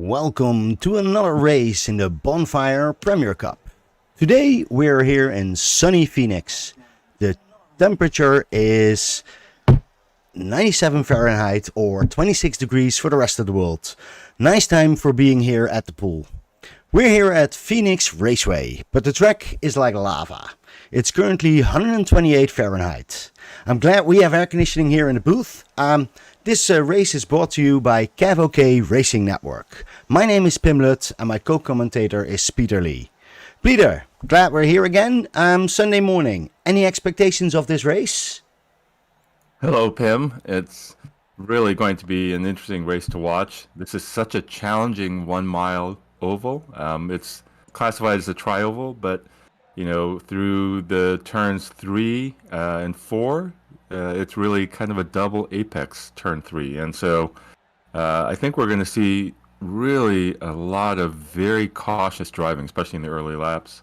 Welcome to another race in the Bonfire Premier Cup. Today we're here in sunny Feenix. The temperature is 97 Fahrenheit or 26 degrees for the rest of the world. Nice time for being here at the pool. We're here at Feenix Raceway, but the track is like lava. It's currently 128 Fahrenheit. I'm glad we have air conditioning here in the booth. This race is brought to you by CavOK Racing Network. My name is Pim Lut and my co-commentator is Peter Lee. Peter, glad we're here again. Sunday morning. Any expectations of this race? Hello, Pim. It's really going to be an interesting race to watch. This is such a challenging 1 mile oval. It's classified as a tri-oval, but through the turns 3 and 4, it's really kind of a double apex turn 3. And so I think we're going to see really a lot of very cautious driving, especially in the early laps,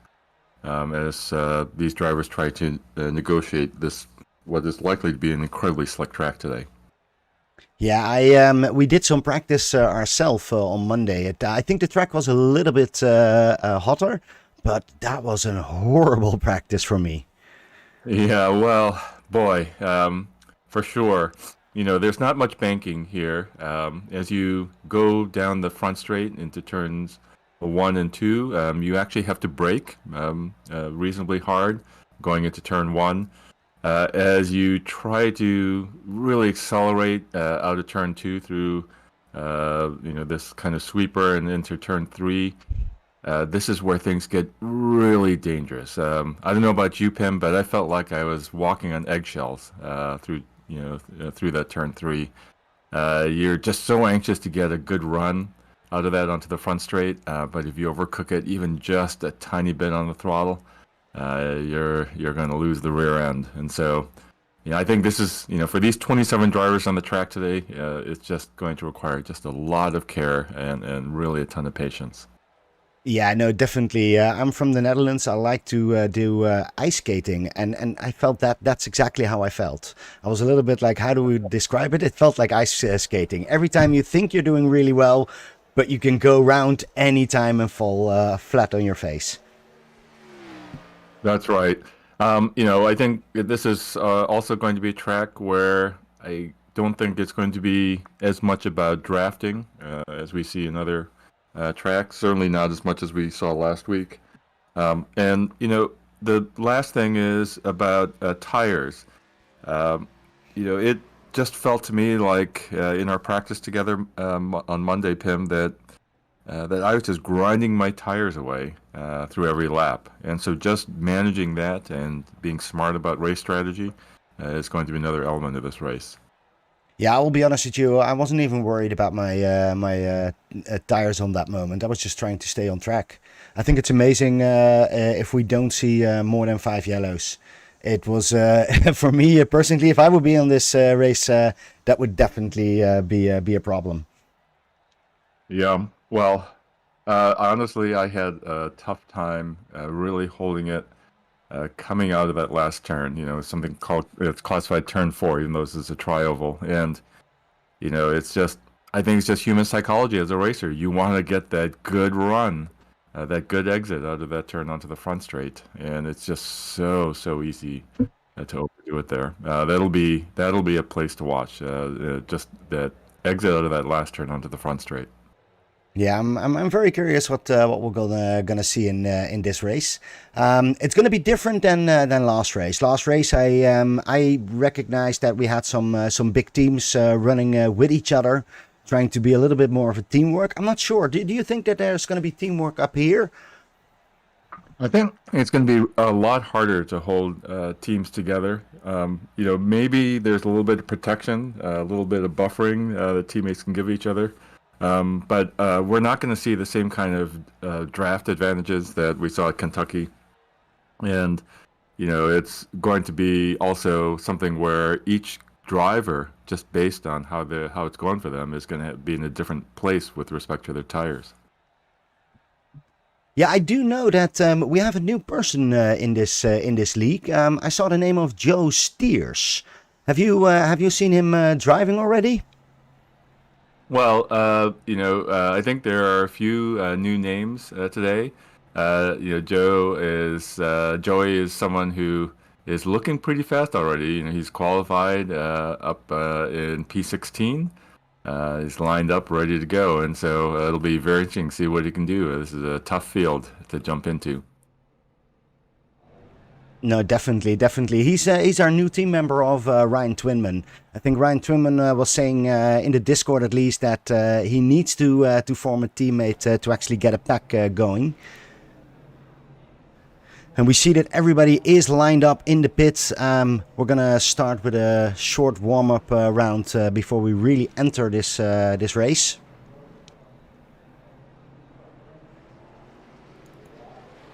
as these drivers try to negotiate this, what is likely to be an incredibly slick track today. Yeah, we did some practice ourselves on Monday. I think the track was a little bit hotter, but that was a horrible practice for me. Yeah, well, boy, for sure. There's not much banking here. As you go down the front straight into turns 1 and 2, you actually have to brake reasonably hard going into turn 1. As you try to really accelerate out of turn 2 through this kind of sweeper and into turn 3, this is where things get really dangerous. I don't know about you, Pim, but I felt like I was walking on eggshells through that turn 3. You're just so anxious to get a good run out of that onto the front straight, but if you overcook it even just a tiny bit on the throttle, you're going to lose the rear end. And so, I think this is, for these 27 drivers on the track today, it's just going to require just a lot of care and really a ton of patience. Yeah, no, definitely. I'm from the Netherlands. I like to do ice skating, and I felt that's exactly how I felt. I was a little bit like, how do we describe it? It felt like ice skating. Every time you think you're doing really well, but you can go round anytime and fall flat on your face. That's right. I think this is also going to be a track where I don't think it's going to be as much about drafting as we see in other tracks. Certainly not as much as we saw last week. The last thing is about tires. It just felt to me like in our practice together on Monday, Pim, that I was just grinding my tires away through every lap. And so just managing that and being smart about race strategy is going to be another element of this race. Yeah, I will be honest with you. I wasn't even worried about my tires on that moment. I was just trying to stay on track. I think it's amazing if we don't see more than 5 yellows. It was, for me personally, if I would be on this race, that would definitely be a problem. Yeah. Well, honestly, I had a tough time really holding it coming out of that last turn. Something called, it's classified turn 4, even though this is a tri-oval. And, I think it's just human psychology as a racer. You want to get that good run, that good exit out of that turn onto the front straight. And it's just so easy to overdo it there. That'll be a place to watch, just that exit out of that last turn onto the front straight. Yeah, I'm very curious what we're gonna see in this race. It's gonna be different than last race. Last race, I recognized that we had some big teams running with each other, trying to be a little bit more of a teamwork. I'm not sure. Do you think that there's gonna be teamwork up here? I think it's going to be a lot harder to hold teams together. Maybe there's a little bit of protection, a little bit of buffering that teammates can give each other. But we're not going to see the same kind of draft advantages that we saw at Kentucky. And, it's going to be also something where each driver, just based on how it's going for them, is going to be in a different place with respect to their tires. Yeah, I do know that we have a new person in this league. I saw the name of Joe Steers. Have you seen him driving already? Well, I think there are a few new names today. Joey is someone who is looking pretty fast already. He's qualified up in P16. He's lined up, ready to go, and so it'll be very interesting to see what he can do. This is a tough field to jump into. No, definitely, definitely. He's our new team member of Ryan Twinman. I think Ryan Twinman was saying in the Discord at least that he needs to form a teammate to actually get a pack going. And we see that everybody is lined up in the pits. We're gonna start with a short warm-up round before we really enter this race.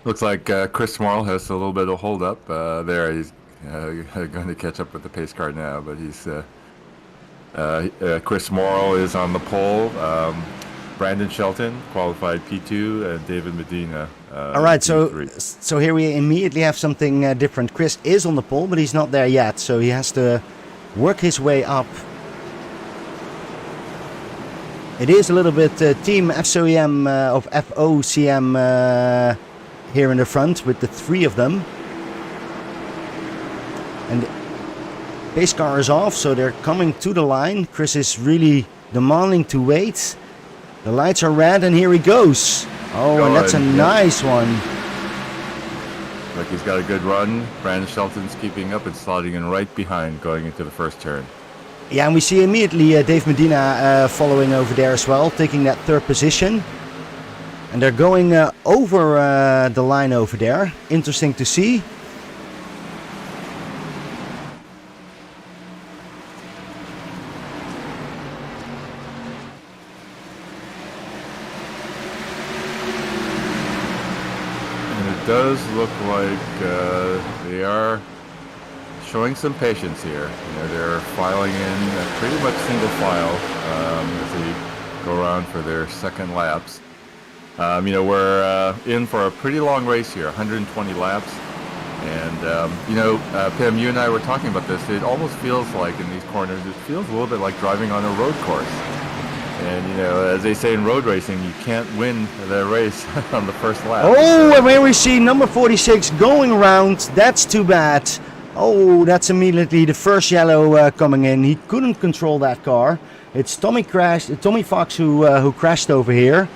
Looks like Chris Morrill has a little bit of hold up there. He's going to catch up with the pace car now, but Chris Morrill is on the pole. Brandon Shelton qualified P2, and David Medina. All right, P3. so here we immediately have something different. Chris is on the pole, but he's not there yet, so he has to work his way up. It is a little bit Team FOCM of FOCM here in the front with the three of them. And pace car is off, so they're coming to the line. Chris is really demanding to wait. The lights are red, and here he goes. Oh, and that's a nice one. Like he's got a good run. Brandon Shelton's keeping up and sliding in right behind going into the first turn. Yeah, and we see immediately Dave Medina following over there as well, taking that third position. And they're going over the line over there. Interesting to see. It does look like they are showing some patience here. They're filing in pretty much single file as they go around for their second laps. We're in for a pretty long race here, 120 laps. And, Pim, you and I were talking about this. It almost feels like in these corners, it feels a little bit like driving on a road course. And, as they say in road racing, you can't win the race on the first lap. Oh, and here we see number 46 going around. That's too bad. Oh, that's immediately the first yellow coming in. He couldn't control that car. It's Tommy Fox who crashed over here.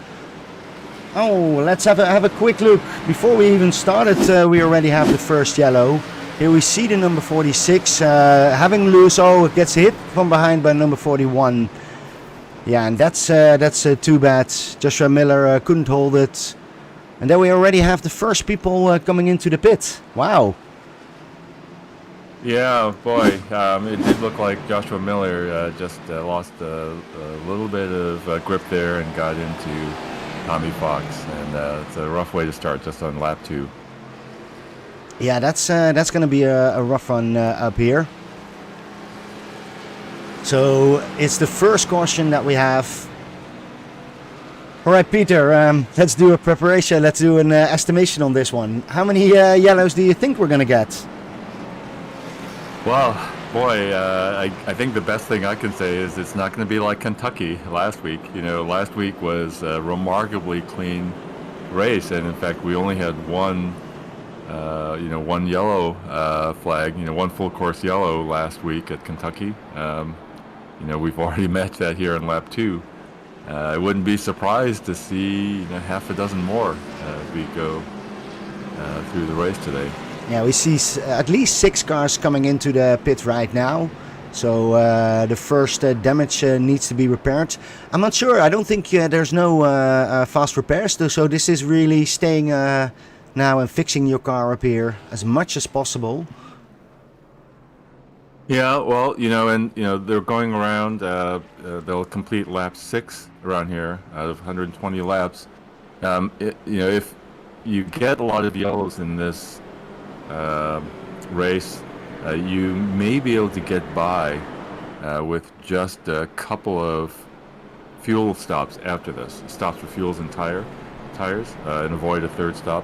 Oh, let's have a quick look. Before we even started, we already have the first yellow. Here we see the number 46 having loose. Oh, it gets hit from behind by number 41. Yeah, and that's too bad. Joshua Miller couldn't hold it. And then we already have the first people coming into the pit. Wow. Yeah, boy, it did look like Joshua Miller just lost a little bit of grip there and got into Tommy Fox, and it's a rough way to start just on lap 2. Yeah, that's going to be a rough one up here. So it's the first caution that we have. All right, Peter, let's do a preparation. Let's do an estimation on this one. How many yellows do you think we're going to get? Well, boy, I think the best thing I can say is it's not going to be like Kentucky last week. Last week was a remarkably clean race, and in fact, we only had one yellow flag, one full course yellow last week at Kentucky. We've already matched that here in lap 2. I wouldn't be surprised to see half a dozen more as we go through the race today. Yeah, we see at least 6 cars coming into the pit right now. So the first damage needs to be repaired. I'm not sure. I don't think there's no fast repairs. So this is really staying now and fixing your car up here as much as possible. Yeah, well, they're going around. They'll complete lap 6 around here out of 120 laps. If you get a lot of yellows in this race, you may be able to get by with just a couple of fuel stops after this. Stops for fuels and tires, and avoid a third stop.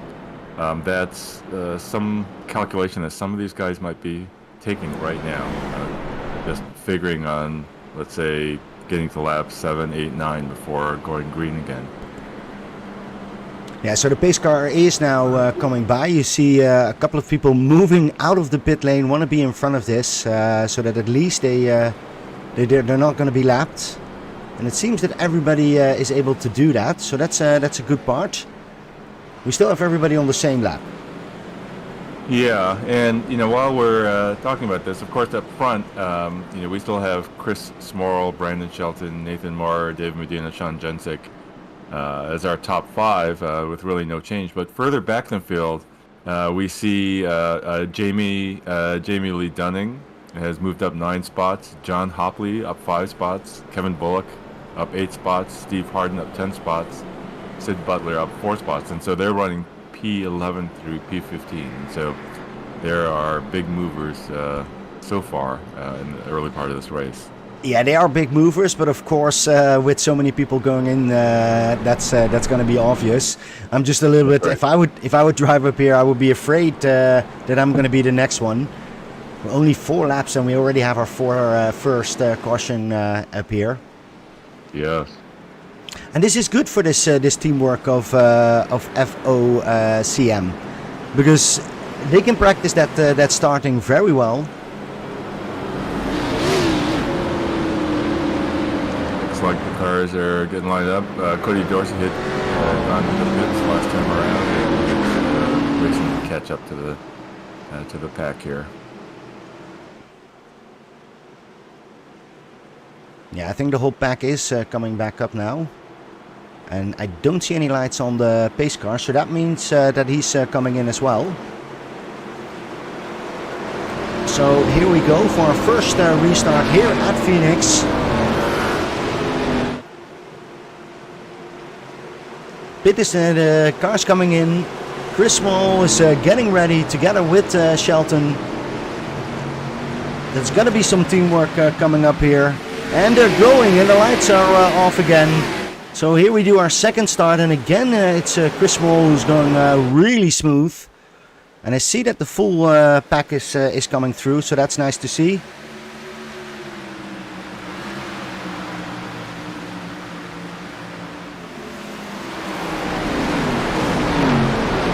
That's some calculation that some of these guys might be taking right now. Just figuring on, let's say, getting to lap 7, 8, 9 before going green again. Yeah, so the pace car is now coming by. You see a couple of people moving out of the pit lane, want to be in front of this, so that at least they're not going to be lapped. And it seems that everybody is able to do that, so that's a good part. We still have everybody on the same lap. Yeah, and while we're talking about this, of course, up front, we still have Chris Smorrell, Brandon Shelton, Nathan Moore, Dave Medina, Sean Jensick as our top 5 with really no change. But further back in the field, we see Jamie Lee Dunning has moved up 9 spots, John Hopley up 5 spots, Kevin Bullock up 8 spots, Steve Harden up 10 spots, Sid Butler up 4 spots, and so they're running P11 through P15. So there are big movers so far in the early part of this race. Yeah, they are big movers, but of course, with so many people going in, that's going to be obvious. I'm just a little bit. Right. If I would drive up here, I would be afraid that I'm going to be the next one. We're only 4 laps, and we already have our first caution up here. Yes. And this is good for this teamwork of FOCM, because they can practice that starting very well. Looks like the cars are getting lined up. Cody Dorsey hit onto the pits last time around, and racing to catch up to the pack here. Yeah, I think the whole pack is coming back up now. And I don't see any lights on the pace car, so that means that he's coming in as well. So here we go for our first restart here at Feenix. Pit is the cars coming in. Chris Small is getting ready together with Shelton. There's got to be some teamwork coming up here. And they're going, and the lights are off again. So here we do our second start, and again it's Chris Small who's going really smooth. And I see that the full pack is coming through, so that's nice to see.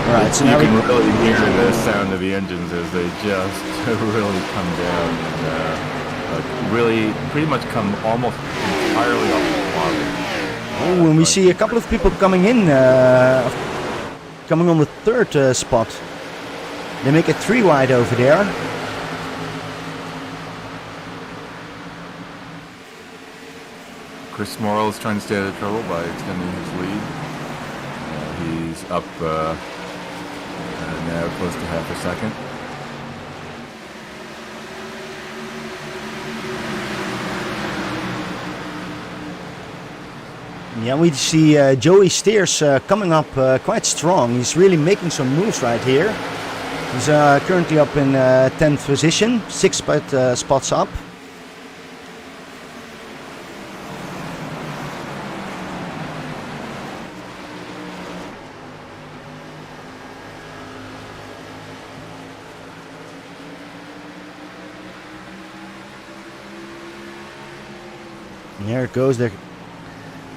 Alright, so you now can really hear the sound of the engines as they just really come down and really pretty much come almost entirely off the water. Oh, and we see a couple of people coming in, coming on the third spot. They make it 3 wide over there. Chris Morrell is trying to stay out of trouble by extending his lead. He's up now close to half a second. Yeah, we see Joey Steers coming up quite strong. He's really making some moves right here. He's currently up in 10th position, 6 spots up. And here it goes.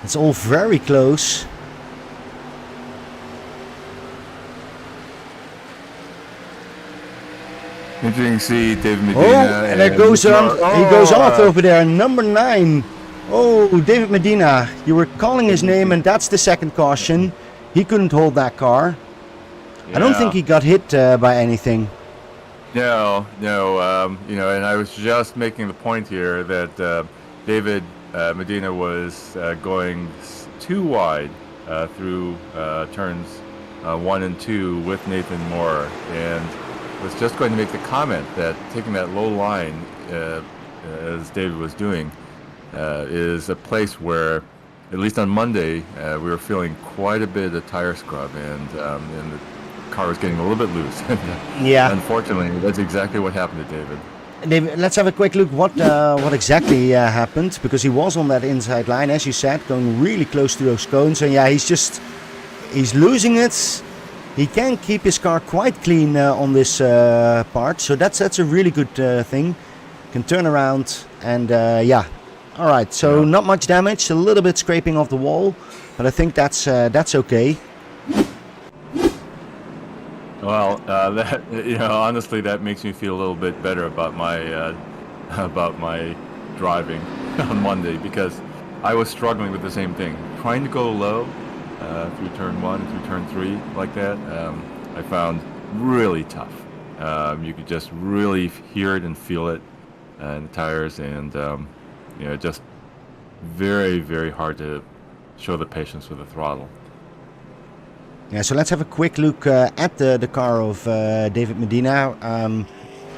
It's all very close. Interesting to see David Medina. Oh, and it goes on. He goes off over there. Number 9. Oh, David Medina. You were calling his name, and that's the second caution. He couldn't hold that car. Yeah. I don't think he got hit by anything. No. And I was just making the point here that David Medina was going too wide through turns 1 and 2 with Nathan Moore, and was just going to make the comment that taking that low line, as David was doing, is a place where, at least on Monday, we were feeling quite a bit of tire scrub, and the car was getting a little bit loose. Yeah. Unfortunately, that's exactly what happened to David. David, let's have a quick look what exactly happened, because he was on that inside line, as you said, going really close to those cones, and yeah, he's losing it. He can keep his car quite clean on this part, so that's a really good thing. Can turn around and yeah, All right, so Yeah. not much damage, a little bit scraping off the wall, but I think that's okay. Well, that honestly, that makes me feel a little bit better about my about my driving on Monday because I was struggling with the same thing, trying to go low through turn 1, through turn 3, like that. I found really tough. You could just really hear it and feel it in the tires, and just very, very hard to show the patience with the throttle. Yeah, so let's have a quick look at the car of David Medina.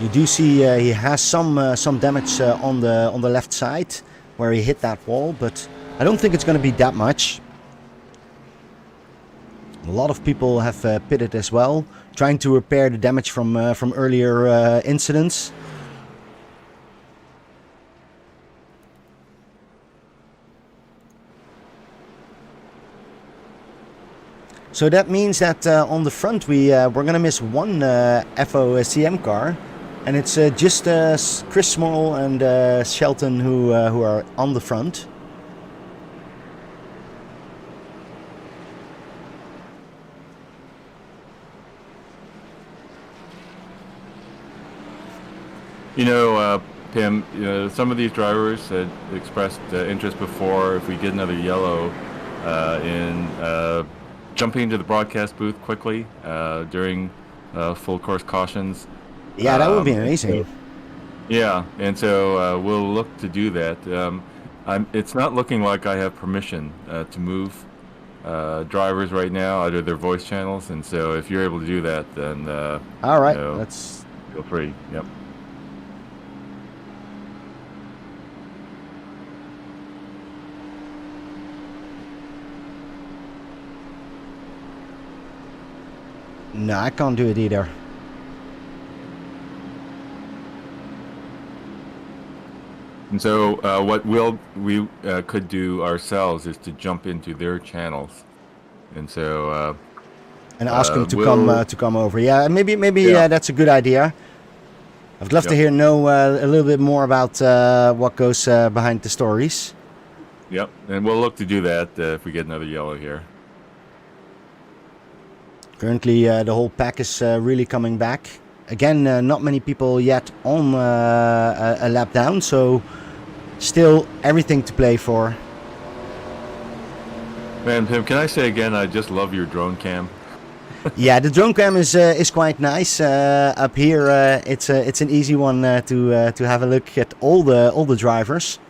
You do see he has some damage on the left side where he hit that wall, but I don't think it's going to be that much. A lot of people have pitted as well, trying to repair the damage from earlier incidents. So that means that on the front we're gonna miss one FOCM car, and it's just Chris Small and Shelton who are on the front. Pim, some of these drivers had expressed interest before if we get another yellow in jumping into the broadcast booth quickly during full course cautions. Yeah, that would be amazing. So, yeah, and so we'll look to do that. It's not looking like I have permission to move drivers right now out of their voice channels, and so if you're able to do that, then all right, let's feel free. Yep. No, I can't do it either. And so what we could do ourselves is to jump into their channels, and so and ask them to come over. Yeah, maybe Yeah. that's a good idea. I'd love to know a little bit more about what goes behind the stories. Yep, and we'll look to do that if we get another yellow here. Currently, the whole pack is really coming back. Again, not many people yet on a lap down, so still everything to play for. Man, Pim, can I say again, I just love your drone cam. Yeah, the drone cam is quite nice. Up here, it's an easy one to have a look at all the drivers.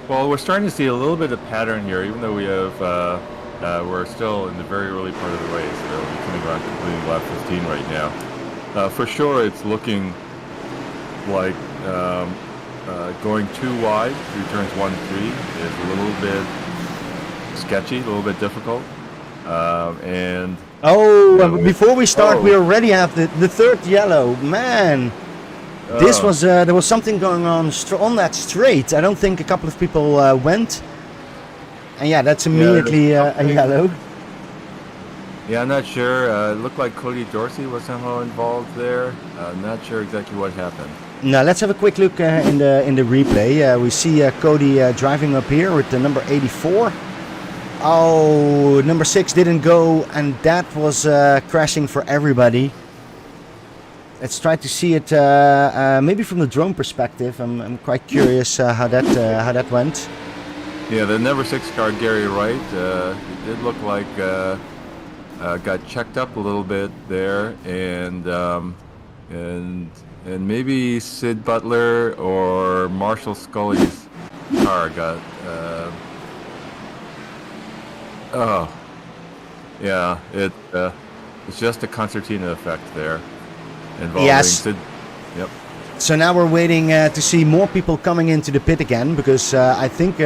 Well, we're starting to see a little bit of pattern here, even though we have we're still in the very early part of the race. We'll be coming around completing lap 15 right now. For sure, it's looking like going too wide through turns 1 and 3 is a little bit sketchy, a little bit difficult. And before we start, we already have the third yellow. Man, this was there was something going on that straight. I don't think a couple of people went, and yeah, that's immediately a yellow. Yeah, I'm not sure. It looked like Cody Dorsey was somehow involved there. I'm not sure exactly what happened. Now let's have a quick look in the replay. We see Cody driving up here with the number 84. Oh, number 6 didn't go, and that was crashing for everybody. Let's try to see it maybe from the drone perspective. I'm quite curious how that went. Yeah, the number 6 car, Gary Wright, it did look like got checked up a little bit there, and maybe Sid Butler or Marshall Scully's car got. It's just a concertina effect there. Yes. Yep. So now we're waiting to see more people coming into the pit again, because I think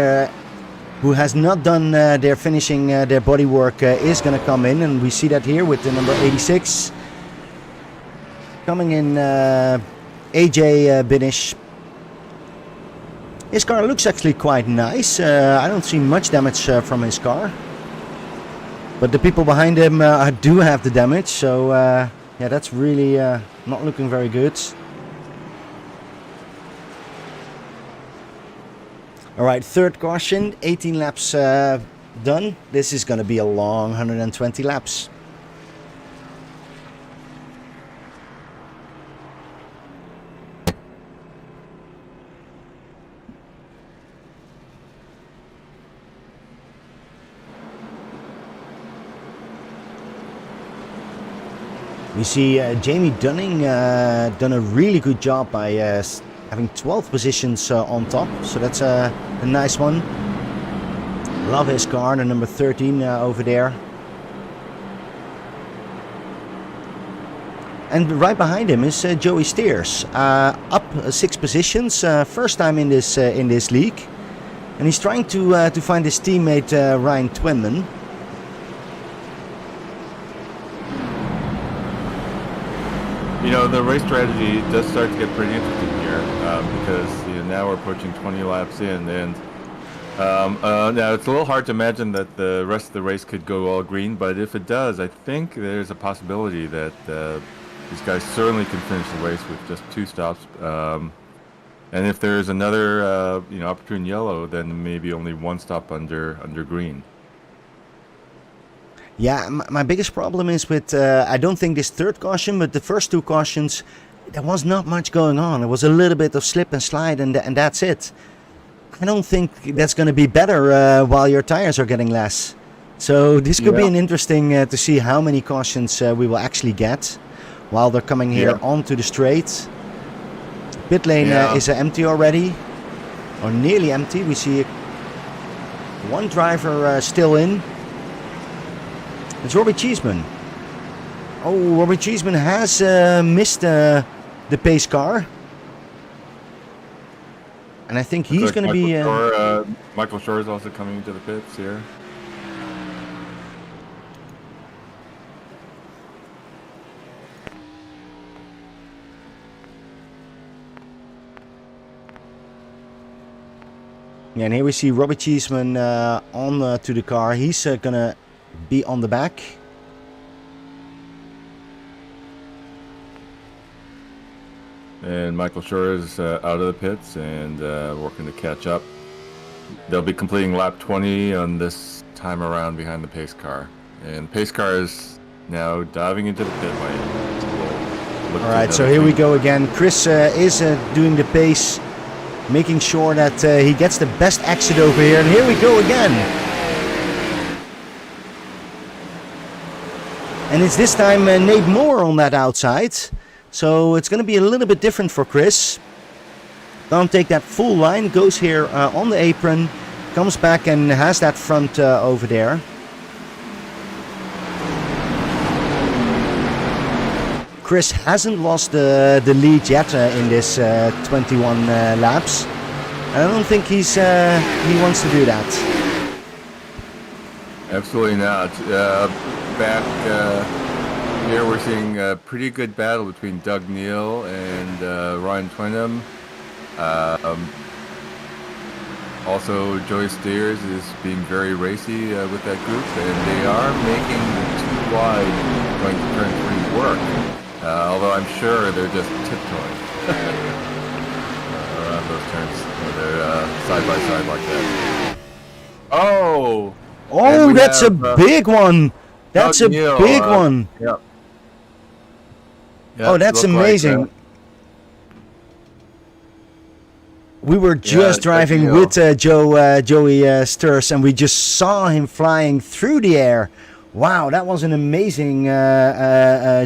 who has not done their finishing their body work is going to come in, and we see that here with the number 86 coming in. AJ Binish. His car looks actually quite nice. I don't see much damage from his car, but the people behind him do have the damage, so Yeah, that's really not looking very good. All right, third caution, 18 laps done. This is going to be a long 120 laps. We see Jamie Dunning done a really good job by having 12 positions on top, so that's a nice one. Love his car, the number 13 over there. And right behind him is Joey Steers, up 6 positions, first time in this league, and he's trying to find his teammate Ryan Twinman. You know, the race strategy does start to get pretty interesting here because now we're approaching 20 laps in, and now it's a little hard to imagine that the rest of the race could go all green, but if it does, I think there's a possibility that these guys certainly can finish the race with just 2 stops. And if there's another opportune yellow, then maybe only 1 stop under green. Yeah, my biggest problem is with, I don't think this third caution, but the first 2 cautions, there was not much going on. It was a little bit of slip and slide, and that's it. I don't think that's going to be better while your tires are getting less. So this could be an interesting to see how many cautions we will actually get while they're coming here onto the straight. Pit lane is empty already, or nearly empty. We see 1 driver still in. It's Robbie Cheeseman. Oh, Robbie Cheeseman has missed the pace car. And I think he's going to be... Michael Shore is also coming into the pits here. Yeah, and here we see Robbie Cheeseman on to the car. He's going to be on the back. And Michael Shore is out of the pits and working to catch up. They'll be completing lap 20 on this time around behind the pace car. And the pace car is now diving into the pit lane. All right, so here we go again. Chris is doing the pace, making sure that he gets the best exit over here. And here we go again. And it's this time Nate Moore on that outside. So it's going to be a little bit different for Chris. Don't take that full line, goes here on the apron, comes back and has that front over there. Chris hasn't lost the lead yet in this 21 laps. And I don't think he wants to do that. Absolutely not. Back here we're seeing a pretty good battle between Doug Neal and Ryan Twinham. Also, Joey Steers is being very racy with that group, and they are making the 2 wide going to turn 3 work. Although I'm sure they're just tiptoeing around those turns. They're side by side like that. Oh! Oh, that's a big one! That's a big one! Yeah. Oh, that's amazing. Like, we were just driving with Joey Steers, and we just saw him flying through the air. Wow, that was an amazing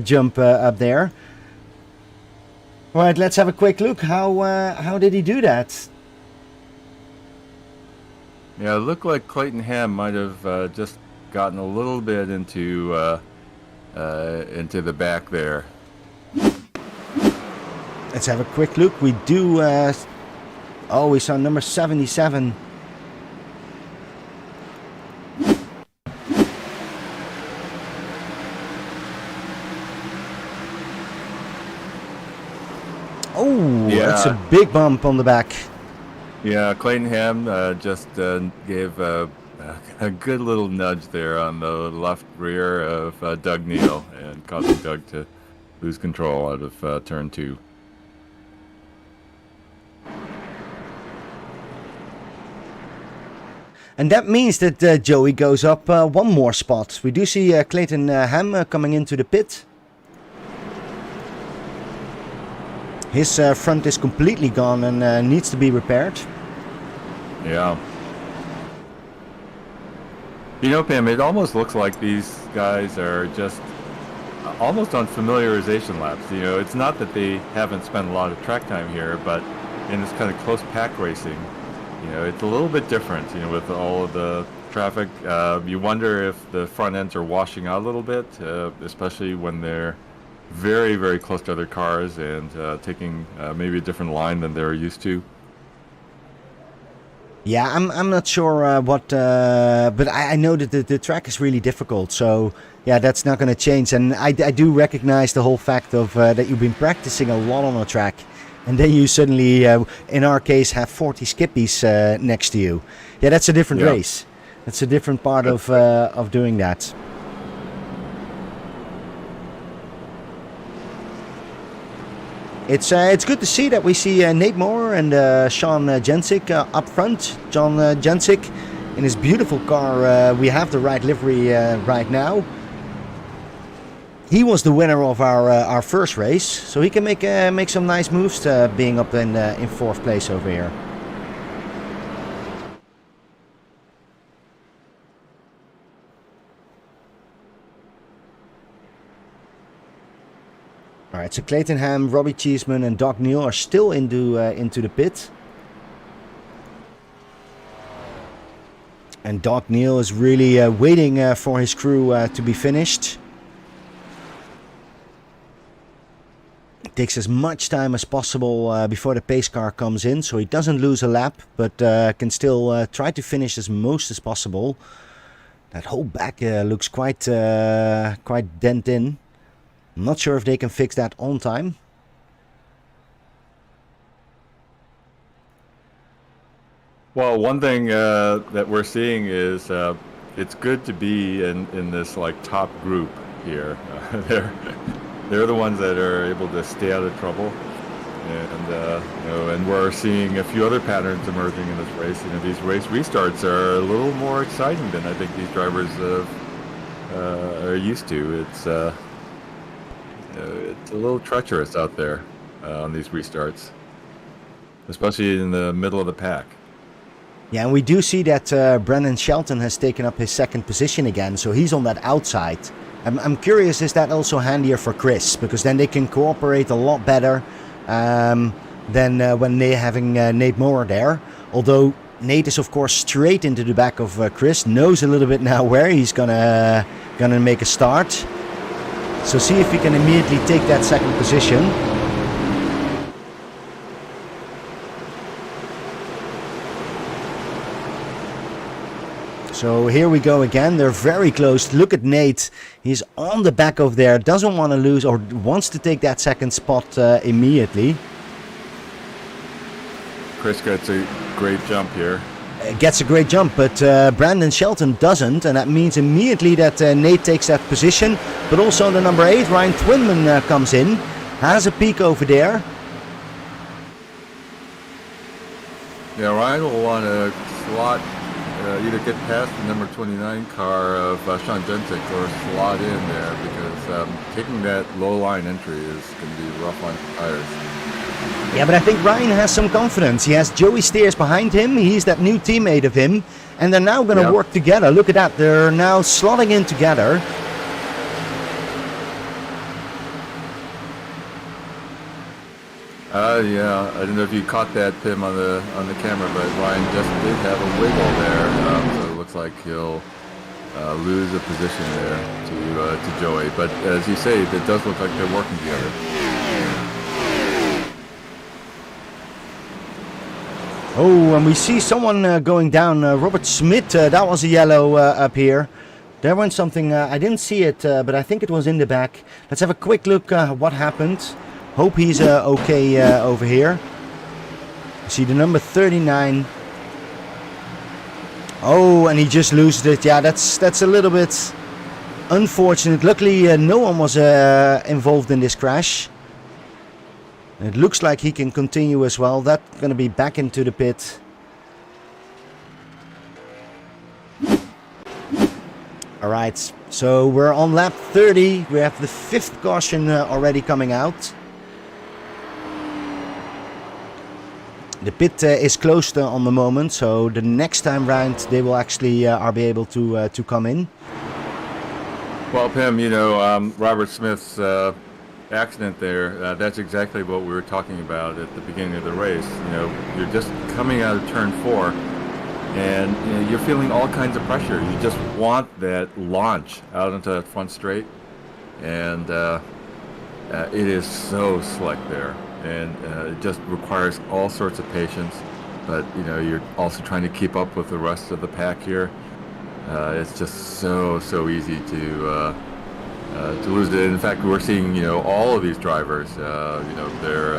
jump up there. All right, let's have a quick look. How did he do that? Yeah, it looked like Clayton Ham might have just gotten a little bit into the back there. Let's have a quick look. We do... oh, we saw number 77. Oh, yeah. That's a big bump on the back. Yeah, Clayton Ham just gave a good little nudge there on the left rear of Doug Neal and causing Doug to lose control out of turn 2. And that means that Joey goes up one more spot. We do see Clayton Ham coming into the pit. His front is completely gone and needs to be repaired. Yeah. You know, Pam, it almost looks like these guys are just almost on familiarization laps. You know, it's not that they haven't spent a lot of track time here, but in this kind of close pack racing, you know, it's a little bit different, you know, with all of the traffic. You wonder if the front ends are washing out a little bit, especially when they're very, very close to other cars and taking maybe a different line than they're used to. Yeah, I'm not sure but I know that the track is really difficult. So yeah, that's not going to change. And I do recognize the whole fact of that you've been practicing a lot on a track. And then you suddenly, in our case, have 40 skippies next to you. Yeah, that's a different race. That's a different part of doing that. It's good to see that we see Nate Moore and Sean Jensick up front. John Jensick in his beautiful car. We have the right livery right now. He was the winner of our first race, so he can make some nice moves being up in 4th place over here. All right, so Clayton Ham, Robbie Cheeseman, and Doc Neal are still into the pit. And Doc Neal is really waiting for his crew to be finished. Takes as much time as possible before the pace car comes in, so he doesn't lose a lap, but can still try to finish as most as possible. That whole back looks quite dent in. I'm not sure if they can fix that on time. Well, one thing that we're seeing is it's good to be in this like top group here. They're the ones that are able to stay out of trouble, and you know, and we're seeing a few other patterns emerging in this race. You know, these race restarts are a little more exciting than I think these drivers are used to. It's a little treacherous out there on these restarts, especially in the middle of the pack. Yeah, and we do see that Brandon Shelton has taken up his 2nd position again, so he's on that outside. I'm curious, is that also handier for Chris? Because then they can cooperate a lot better than when they're having Nate Moore there. Although Nate is of course straight into the back of Chris, knows a little bit now where he's gonna make a start. So see if he can immediately take that 2nd position. So here we go again. They're very close. Look at Nate. He's on the back of there. Doesn't want to lose or wants to take that 2nd spot immediately. Chris gets a great jump here. Gets a great jump, but Brandon Shelton doesn't. And that means immediately that Nate takes that position. But also the number 8, Ryan Twinman, comes in. Has a peek over there. Yeah, Ryan will want to slot, either get past the number 29 car of Sean Jensick or slot in there, because taking that low line entry is going to be rough on tires. Yeah, but I think Ryan has some confidence. He has Joey Steers behind him. He's that new teammate of him. And they're now going to work together. Look at that. They're now slotting in together. Yeah, I don't know if you caught that, Pim, on the camera, but Ryan just did have a wiggle there, so it looks like he'll lose a position there to Joey. But as you say, it does look like they're working together. Oh, and we see someone going down. Robert Smith, that was a yellow up here. There went something, I didn't see it, but I think it was in the back. Let's have a quick look what happened. Hope he's okay over here. See the number 39. Oh, and he just loses it. Yeah, that's a little bit unfortunate. Luckily, no one was involved in this crash. It looks like he can continue as well. That's going to be back into the pit. Alright, so we're on lap 30. We have the 5th caution already coming out. The pit is closed on the moment, so the next time round they will actually be able to come in. Well, Pim, you know, Robert Smith's accident there, that's exactly what we were talking about at the beginning of the race. You know, you're just coming out of turn 4, and you know, you're feeling all kinds of pressure. You just want that launch out into that front straight, and it is so slick there, and it just requires all sorts of patience. But you know, you're also trying to keep up with the rest of the pack here. It's just so easy to lose it. In fact, we're seeing, you know, all of these drivers, you know, their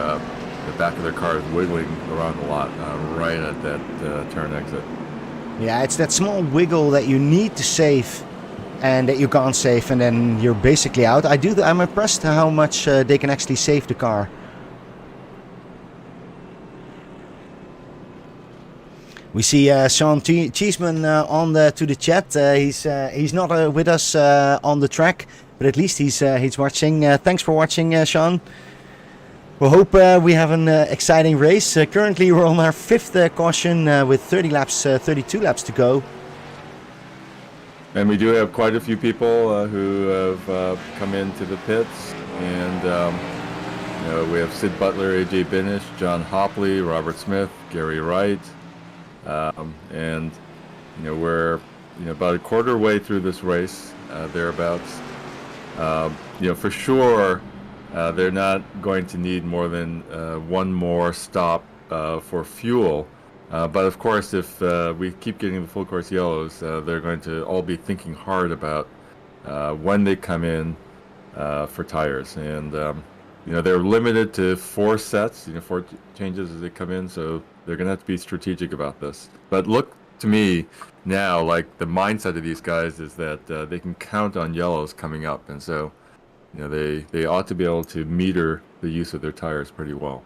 the back of their cars wiggling around a lot right at that turn exit. Yeah, it's that small wiggle that you need to save and that you can't save, and then you're basically out. I'm impressed how much they can actually save the car. We see Sean Cheeseman on to the chat. He's not with us on the track, but at least he's watching. Thanks for watching, Sean. We hope we have an exciting race. Currently, we're on our 5th caution with 32 laps to go. And we do have quite a few people who have come into the pits, and you know, we have Sid Butler, AJ Binish, John Hopley, Robert Smith, Gary Wright, and you know, we're about a quarter way through this race, thereabouts. You know, for sure, they're not going to need more than one more stop for fuel. But of course, if we keep getting the full course yellows, they're going to all be thinking hard about when they come in for tires. And you know, they're limited to 4 sets, 4 changes as they come in, so they're going to have to be strategic about this. But look to me now like the mindset of these guys is that they can count on yellows coming up, and so you know, they ought to be able to meter the use of their tires pretty well.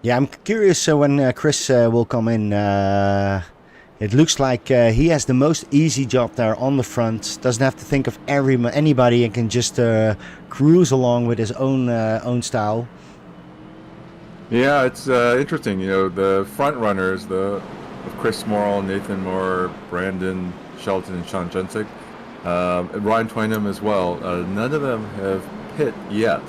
Yeah, I'm curious when Chris will come in. It looks like he has the most easy job there on the front. Doesn't have to think of anybody and can just cruise along with his own style. Yeah, it's interesting. You know, the front runners, of Chris Morrill, Nathan Moore, Brandon Shelton, and Sean Jensick, Ryan Twainham as well. None of them have pit yet.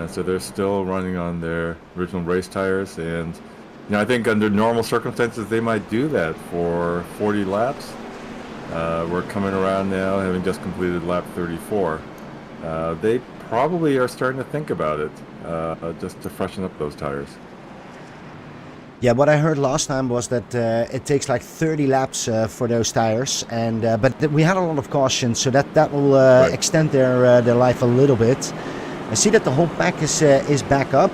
So they're still running on their original race tires, and you know, I think under normal circumstances they might do that for 40 laps. We're coming around now, having just completed lap 34. They probably are starting to think about it, just to freshen up those tires. Yeah, what I heard last time was that it takes like 30 laps for those tires, and but we had a lot of caution, so that will Right. extend their life a little bit. I see that the whole pack is back up.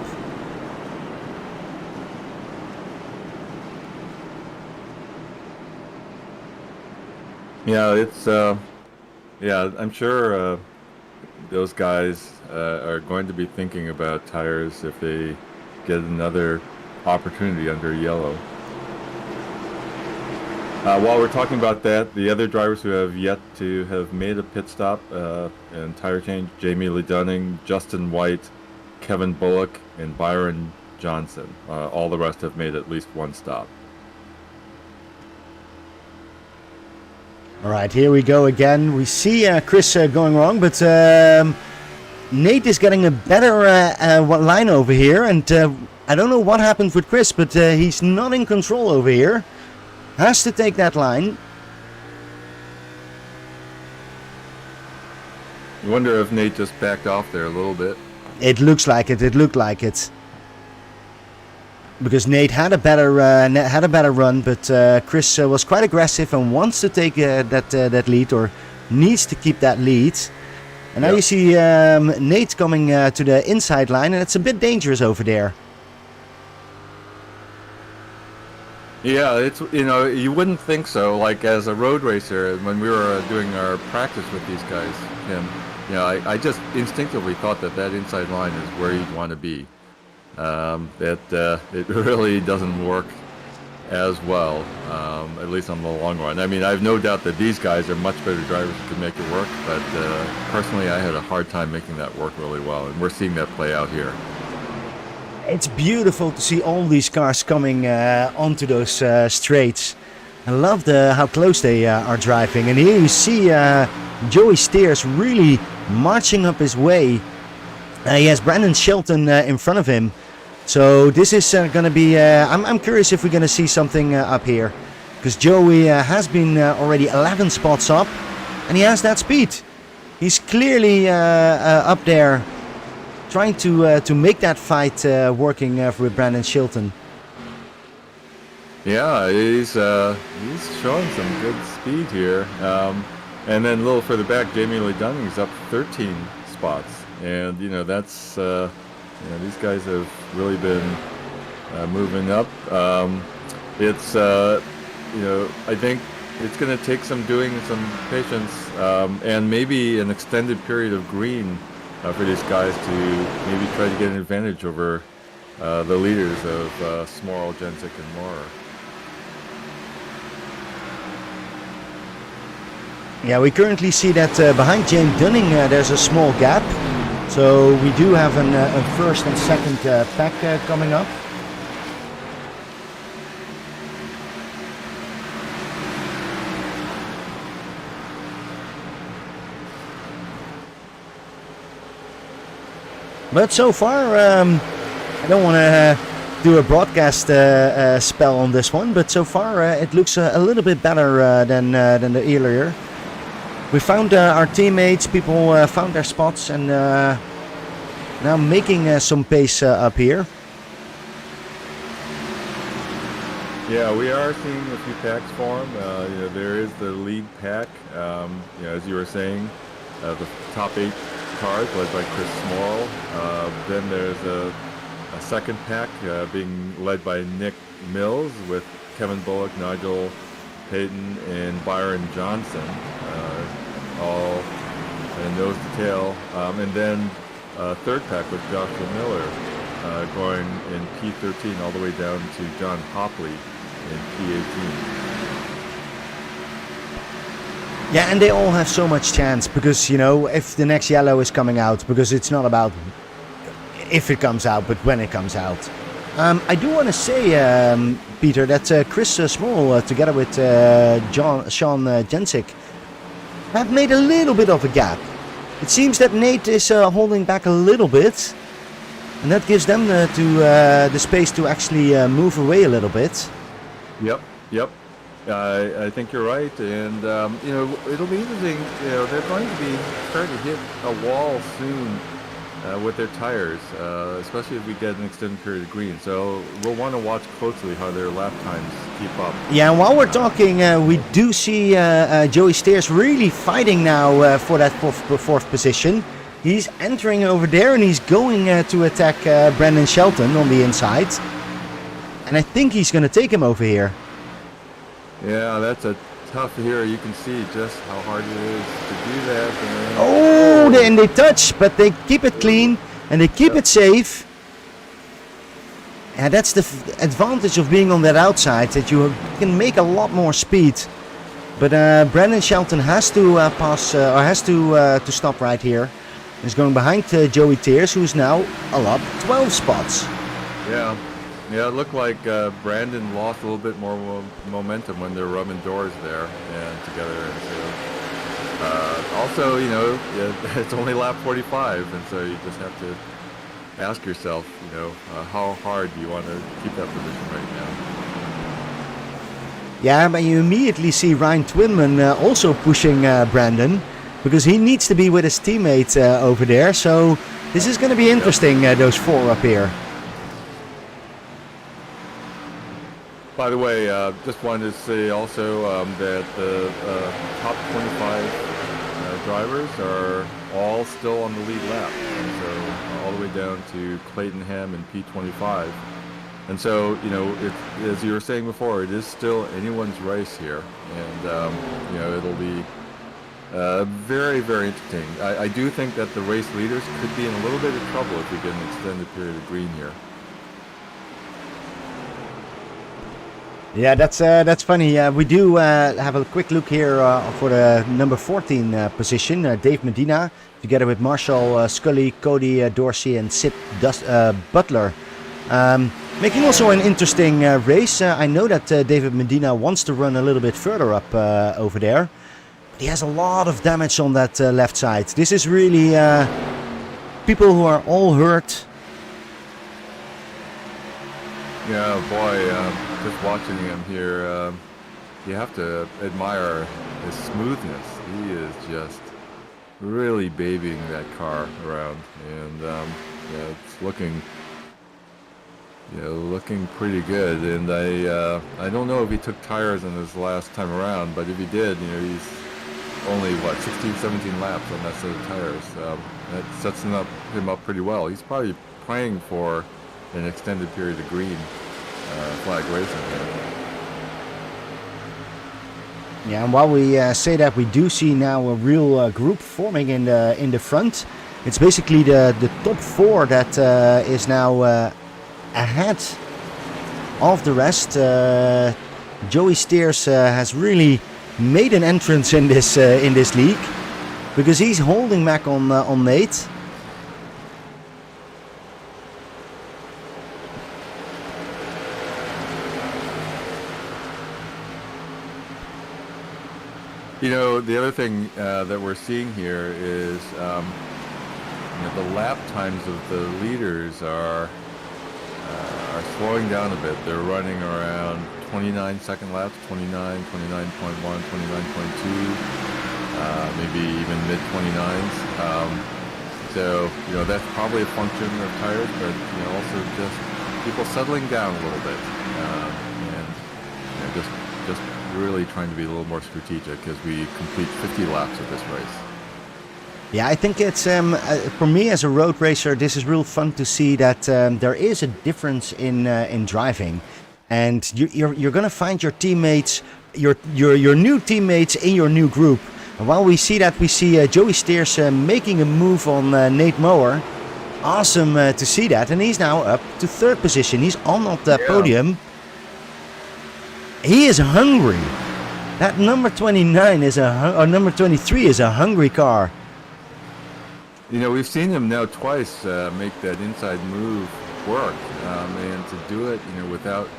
Yeah, it's yeah, I'm sure those guys are going to be thinking about tires if they get another opportunity under yellow. While we're talking about that, the other drivers who have yet to have made a pit stop and tire change: Jamie Lee Dunning, Justin White, Kevin Bullock, and Byron Johnson. All the rest have made at least one stop. All right, here we go again. We see Chris going wrong, but Nate is getting a better line over here, and I don't know what happened with Chris, but he's not in control over here. Has to take that line. I wonder if Nate just backed off there a little bit. It looks like it. It looked like it. Because Nate had a better run, but Chris was quite aggressive and wants to take that lead, or needs to keep that lead. And now you see Nate coming to the inside line, and it's a bit dangerous over there. Yeah, it's you wouldn't think so. Like as a road racer, when we were doing our practice with these guys, and I just instinctively thought that that inside line is where you'd want to be. It really doesn't work as well, at least on the long run. I mean, I have no doubt that these guys are much better drivers who can make it work, but personally, I had a hard time making that work really well, and we're seeing that play out here. It's beautiful to see all these cars coming onto those straights. I love how close they are driving. And here you see Joey Steers really marching up his way. He has Brandon Shelton in front of him. So this is going to be... I'm curious if we're going to see something up here. Because Joey has been already 11 spots up. And he has that speed. He's clearly up there, trying to make that fight working with Brandon Shilton. Yeah, he's showing some good speed here. And then a little further back, Jamie Lee Dunning's up 13 spots, and that's these guys have really been moving up. It's I think it's going to take some doing, some patience, and maybe an extended period of green. For these guys to maybe try to get an advantage over the leaders of Smorl, Jensic, and Moore. Yeah, we currently see that behind James Dunning there's a small gap. So we do have a first and second pack coming up. But so far, I don't want to do a broadcast spell on this one, but so far it looks a little bit better than the earlier. We found our teammates, people found their spots, and now making some pace up here. Yeah, we are seeing a few packs form. There is the lead pack, as you were saying, the top 8 cars led by Chris Smorl. Then there's a second pack being led by Nick Mills with Kevin Bullock, Nigel Payton, and Byron Johnson, all nose to tail. And then third pack with Joshua Miller going in P13 all the way down to John Hopley in P18. Yeah, and they all have so much chance because, if the next yellow is coming out, because it's not about if it comes out, but when it comes out. I do want to say, Peter, that Chris Small, together with Sean Jensic, have made a little bit of a gap. It seems that Nate is holding back a little bit, and that gives them the space to actually move away a little bit. Yep. I think you're right, and it'll be interesting. They're going to be starting to hit a wall soon with their tires, especially if we get an extended period of green. So we'll want to watch closely how their lap times keep up. Yeah, and while we're talking, we do see Joey Steers really fighting now for that fourth position. He's entering over there, and he's going to attack Brandon Shelton on the inside. And I think he's going to take him over here. Yeah, that's a tough here. You can see just how hard it is to do that. And they touch, but they keep it clean and they keep it safe. And that's the advantage of being on that outside, that you can make a lot more speed. But Brandon Shelton has to pass, or has to stop right here. He's going behind Joey Tears, who's now up 12 spots. Yeah, it looked like Brandon lost a little bit more momentum when they're rubbing doors there and together. And so, also, it's only lap 45, and so you just have to ask yourself, how hard do you want to keep that position right now? Yeah, but you immediately see Ryan Twinman also pushing Brandon, because he needs to be with his teammate over there. So this is going to be interesting, those four up here. By the way, just wanted to say also that the top 25 drivers are all still on the lead lap. And so all the way down to Clayton Ham in P25. And so, as you were saying before, it is still anyone's race here, and it'll be very, very interesting. I do think that the race leaders could be in a little bit of trouble if we get an extended period of green here. Yeah, that's funny. We do have a quick look here for the number 14 position, Dave Medina, together with Marshall Scully, Cody Dorsey, and Sid Butler. Making also an interesting race. I know that David Medina wants to run a little bit further up over there. But he has a lot of damage on that left side. This is really people who are all hurt. Yeah, boy, just watching him here, you have to admire his smoothness. He is just really babying that car around, and it's looking pretty good. And I don't know if he took tires in his last time around, but if he did, he's only 16, 17 laps on that set of tires. That sets him up pretty well. He's probably praying for an extended period of green flag racing here. Yeah, and while we say that, we do see now a real group forming in the front. It's basically the top four that is now ahead of the rest. Joey Steers has really made an entrance in this league because he's holding back on Nate. The other thing that we're seeing here is the lap times of the leaders are slowing down a bit. They're running around 29-second laps, 29, 29.1, 29.2, maybe even mid-29s. So, that's probably a function of tires, but, also just people settling down a little bit. And just really trying to be a little more strategic as we complete 50 laps of this race. Yeah, I think it's for me as a road racer, this is real fun to see that there is a difference in driving, and you're gonna find your teammates, your new teammates in your new group. And while we see that, we see Joey Steers making a move on Nate Mower. Awesome to see that, and he's now up to third position. He's on the podium. He is hungry. That number 29 is or number 23 is a hungry car. We've seen him now twice make that inside move work, and to do it, without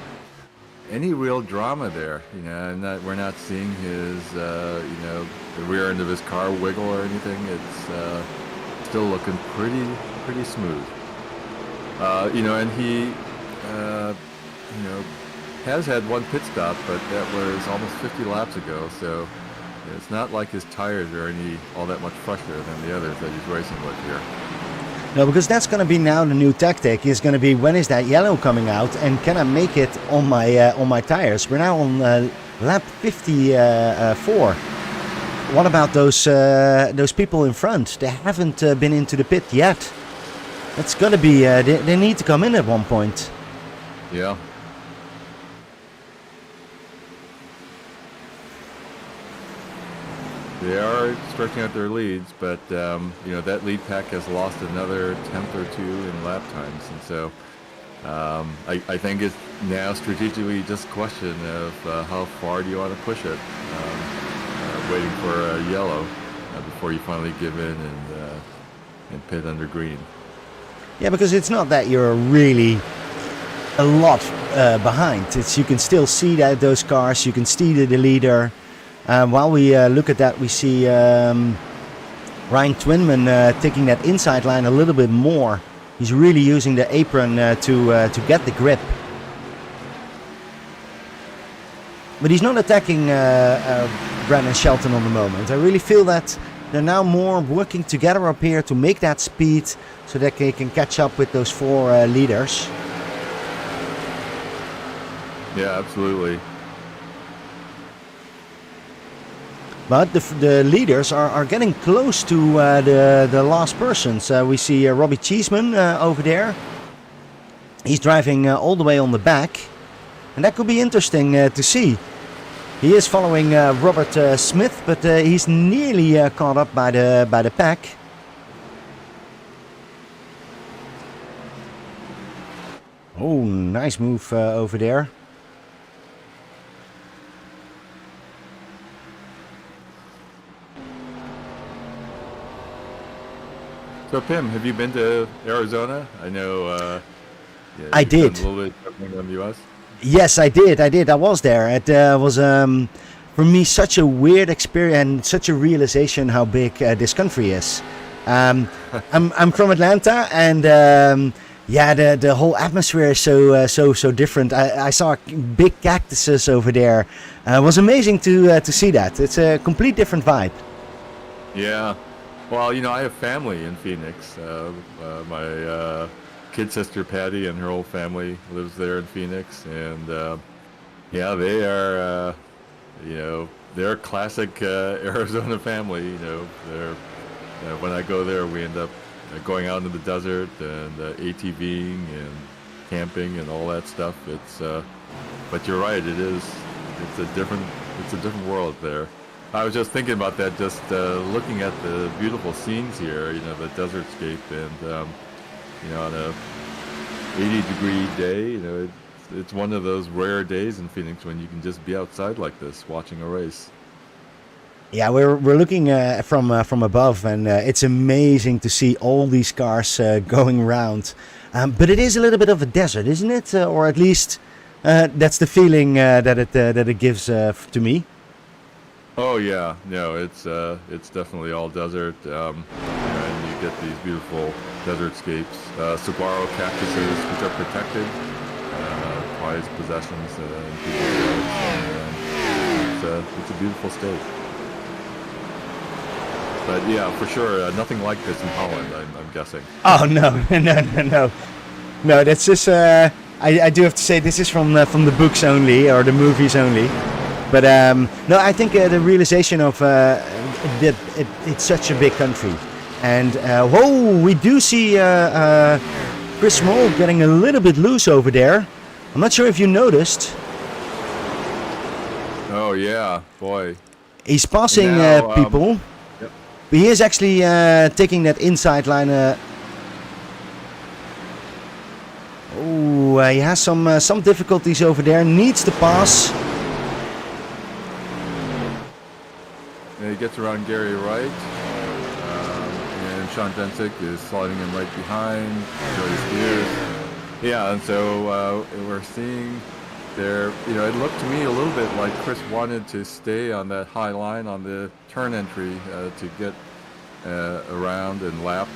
any real drama there. We're not seeing his, the rear end of his car wiggle or anything. It's still looking pretty smooth. And he, has had one pit stop, but that was almost 50 laps ago, so it's not like his tires are all that much fresher than the others that he's racing with here. No, because that's going to be now the new tactic. Is going to be, when is that yellow coming out, and can I make it on my tires? We're now on lap 54. What about those people in front? They haven't been into the pit yet. It's going to be they need to come in at one point. Yeah. They are stretching out their leads, but that lead pack has lost another tenth or two in lap times, and so I think it's now strategically just a question of how far do you want to push it, waiting for a yellow before you finally give in and pit under green. Yeah, because it's not that you're really a lot behind. You can still see those cars. You can see the leader. While we look at that, we see Ryan Twinman taking that inside line a little bit more. He's really using the apron to get the grip. But he's not attacking Brandon Shelton on the moment. I really feel that they're now more working together up here to make that speed so that they can catch up with those four leaders. Yeah, absolutely. But the leaders are getting close to the last persons. We see Robbie Cheeseman over there. He's driving all the way on the back, and that could be interesting to see. He is following Robert Smith, but he's nearly caught up by the pack. Oh, nice move over there. So Pim, have you been to Arizona? I know. Yeah, I you've done did. a little bit traveling in the U.S. Yes, I did. I was there. It was for me such a weird experience and such a realization how big this country is. I'm from Atlanta, and yeah, the whole atmosphere is so different. I saw big cactuses over there. It was amazing to see that. It's a complete different vibe. Yeah. Well, you know, I have family in Phoenix. My kid sister Patty and her whole family lives there in Phoenix, and yeah, they are, you know, they're a classic Arizona family. You know, they're when I go there, we end up going out into the desert and ATVing and camping and all that stuff. It's but you're right, it's a different world there. I was just thinking about that, just looking at the beautiful scenes here, you know, the desertscape, and you know, on a 80-degree day, you know, it's one of those rare days in Phoenix when you can just be outside like this, watching a race. Yeah, we're looking from above, and it's amazing to see all these cars going around. But it is a little bit of a desert, isn't it? Or at least that's the feeling that it gives to me. Oh yeah, no, it's definitely all desert, and you get these beautiful desertscapes, saguaro cactuses, which are protected, prized possessions in people's lives, and it's a beautiful state. But yeah, for sure, nothing like this in Holland, I'm guessing. Oh no, no! That's just I do have to say this is from the books only or the movies only. But no, I think the realization of that it's such a big country, and whoa, we do see Chris Small getting a little bit loose over there. I'm not sure if you noticed. Oh yeah, boy. He's passing Now, people. Yep. But he is actually taking that inside line. Oh, he has some difficulties over there. Needs to pass. And he gets around Gary Wright, and Sean Densick is sliding him right behind. Joey Spears. Yeah, and so we're seeing there. You know, it looked to me a little bit like Chris wanted to stay on that high line on the turn entry to get around and lap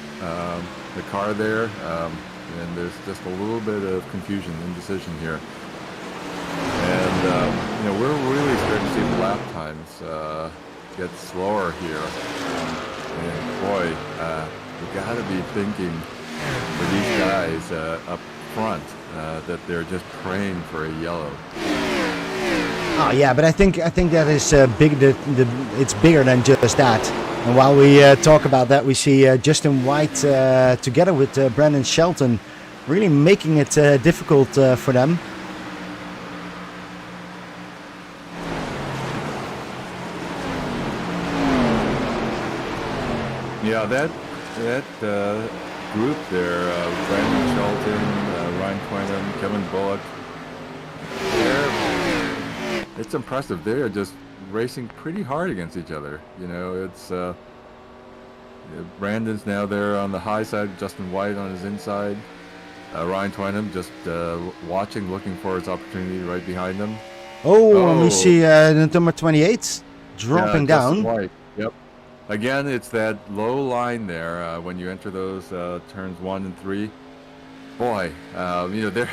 the car there. And there's just a little bit of confusion, indecision here. And you know, we're really starting to see the lap times get slower here. And boy, you got to be thinking for these guys up front that they're just praying for a yellow. Oh yeah, but I think that is big. It's bigger than just that. And while we talk about that, we see Justin White together with Brandon Shelton, really making it difficult for them. Yeah, that group there, Brandon Shelton, Ryan Quinlan, Kevin Bullock, it's impressive. They are just racing pretty hard against each other. You know, it's Brandon's now there on the high side, Justin White on his inside. Ryan Twynham just watching, looking for his opportunity right behind him. Oh, we see number 28 dropping down. White. Yep. Again, it's that low line there when you enter those turns 1 and 3. Boy, you know, they're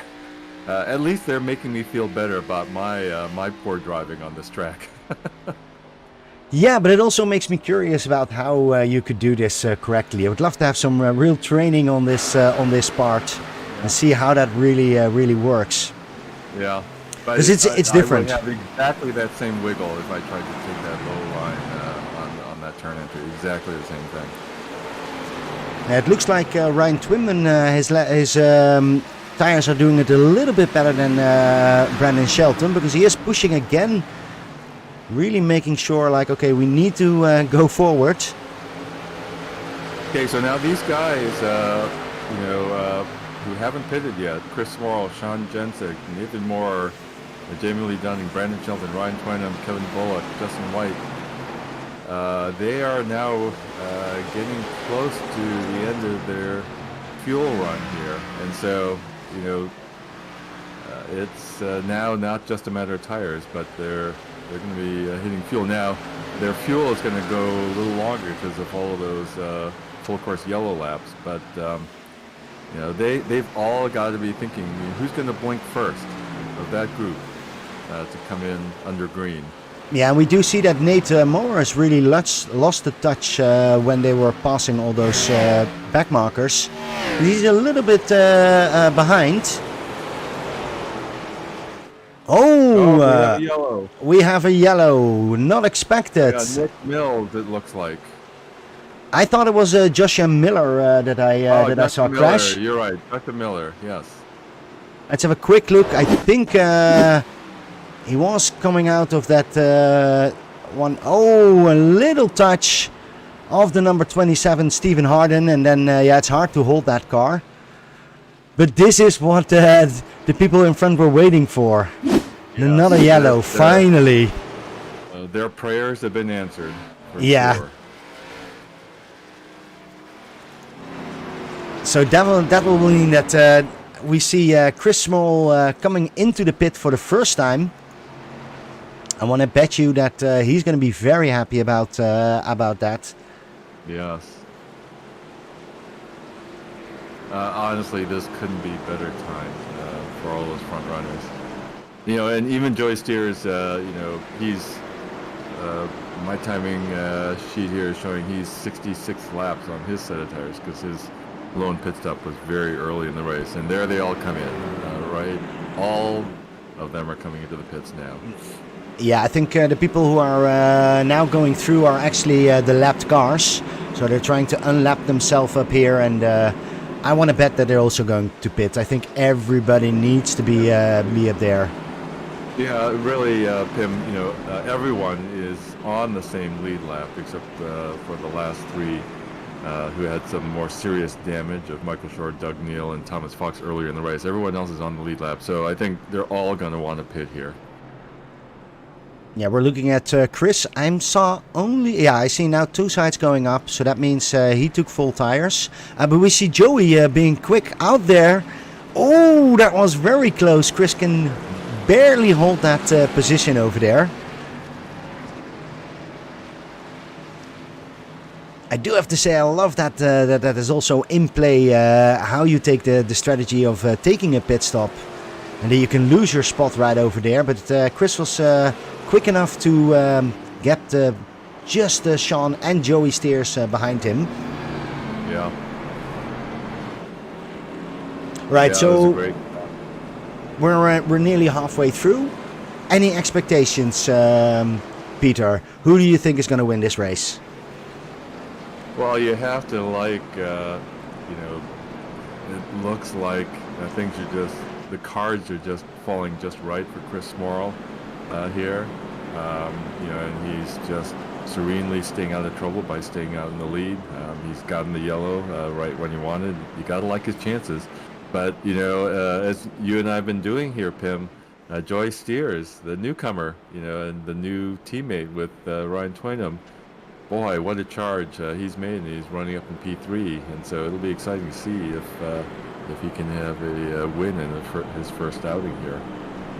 at least they're making me feel better about my poor driving on this track. Yeah, but it also makes me curious about how you could do this correctly. I would love to have some real training on this part and see how that really works. Yeah, but because it's different. I would have exactly that same wiggle if I tried to take that low line on that turn entry. Exactly the same thing. It looks like Ryan Twinman is tires are doing it a little bit better than Brandon Shelton, because he is pushing again, really making sure, like, okay, we need to go forward. Okay, so now these guys, who haven't pitted yet, Chris Morrill, Sean Jensick, Nathan Moore, Jamie Lee Dunning, Brandon Shelton, Ryan Twynham, Kevin Bullock, Justin White, they are now getting close to the end of their fuel run here. And so, it's now not just a matter of tires, but they're going to be hitting fuel. Now, their fuel is going to go a little longer because of all of those full course yellow laps, but they've all got to be thinking, who's going to blink first of that group to come in under green. Yeah, and we do see that Nate Morris really lost the touch when they were passing all those back markers. He's a little bit behind. Yellow. We have a yellow. Not expected. Yeah, Nick Mills, it looks like. I thought it was Joshua Miller that I saw Miller, crash. You're right, Dr. Miller, yes. Let's have a quick look. I think he was coming out of that one. Oh, a little touch of the number 27, Stephen Harden. And then, it's hard to hold that car. But this is what the people in front were waiting for. Yes, another yellow, finally. Their prayers have been answered. Yeah. Sure. So that will mean that we see Chris Small coming into the pit for the first time. I want to bet you that he's going to be very happy about that. Yes. Honestly, this couldn't be better time for all those front runners. And even Joey Steers, he's my timing sheet here is showing he's 66 laps on his set of tires because his lone pit stop was very early in the race, and there they all come in, right? All of them are coming into the pits now. Yeah, I think the people who are now going through are actually the lapped cars, so they're trying to unlap themselves up here, and I want to bet that they're also going to pit. I think everybody needs to be up there. Yeah, really, Pim, everyone is on the same lead lap except for the last three who had some more serious damage of Michael Short, Doug Neal, and Thomas Fox earlier in the race. Everyone else is on the lead lap, so I think they're all going to want to pit here. Yeah, we're looking at Chris. I see now two sides going up, so that means he took full tires. But we see Joey being quick out there. Oh, that was very close. Chris can barely hold that position over there. I do have to say I love that that is also in play, how you take the strategy of taking a pit stop. And then you can lose your spot right over there. But Chris was quick enough to get just Sean and Joey Steers behind him. Yeah. Right, yeah, so we're nearly halfway through. Any expectations, Peter? Who do you think is going to win this race? Well, you have to it looks like things are just, the cards are just falling just right for Chris Morrill here. And he's just serenely staying out of trouble by staying out in the lead. He's gotten the yellow right when he wanted. You got to like his chances. But, as you and I have been doing here, Pim, Joy Steers, the newcomer, and the new teammate with Ryan Twynham, boy, what a charge he's made, and he's running up in P3, and so it'll be exciting to see if he can have a win in his first outing here.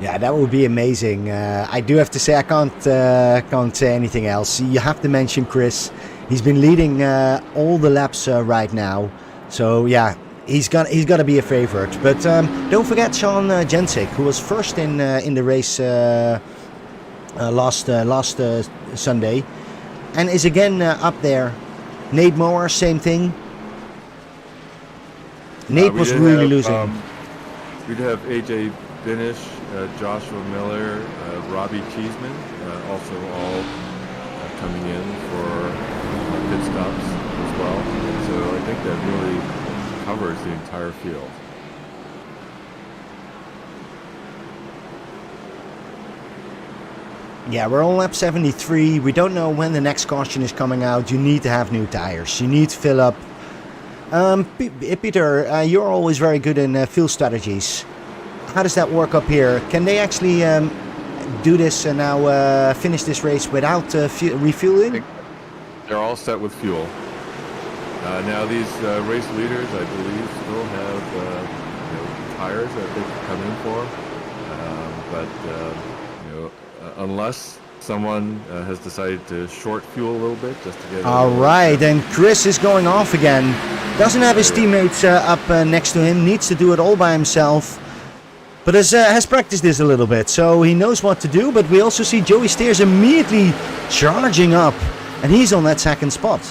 Yeah, that would be amazing. I do have to say I can't say anything else. You have to mention Chris. He's been leading all the laps right now, so yeah, he's got to be a favorite. But don't forget Sean Jensick, who was first in the race last Sunday. And is again up there. Nate Moore, same thing. Nate was really losing. We'd have AJ Binish, Joshua Miller, Robbie Cheeseman, also all coming in for pit stops as well. And so I think that really covers the entire field. Yeah, we're on lap 73. We don't know when the next caution is coming out. You need to have new tires. You need to fill up. Peter, you're always very good in fuel strategies. How does that work up here? Can they actually do this and now finish this race without refueling? They're all set with fuel. Now these race leaders, I believe, still have tires that they can come in for. Unless someone has decided to short fuel a little bit just to get. All right, and Chris is going off again. Doesn't have his teammates up next to him. Needs to do it all by himself. But has practiced this a little bit, so he knows what to do. But we also see Joey Steers immediately charging up, and he's on that second spot.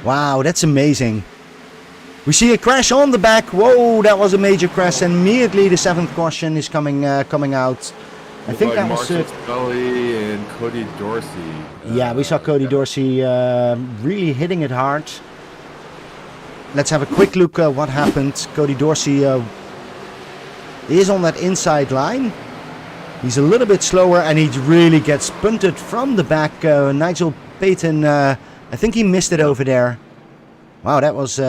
Wow, that's amazing. We see a crash on the back. Whoa, that was a major crash, and immediately the 7th caution is coming out. I think that was Scully and Cody Dorsey. Yeah, we saw Cody Dorsey really hitting it hard. Let's have a quick look at what happened. Cody Dorsey is on that inside line. He's a little bit slower, and he really gets punted from the back. Nigel Payton, I think he missed it over there. Wow, that was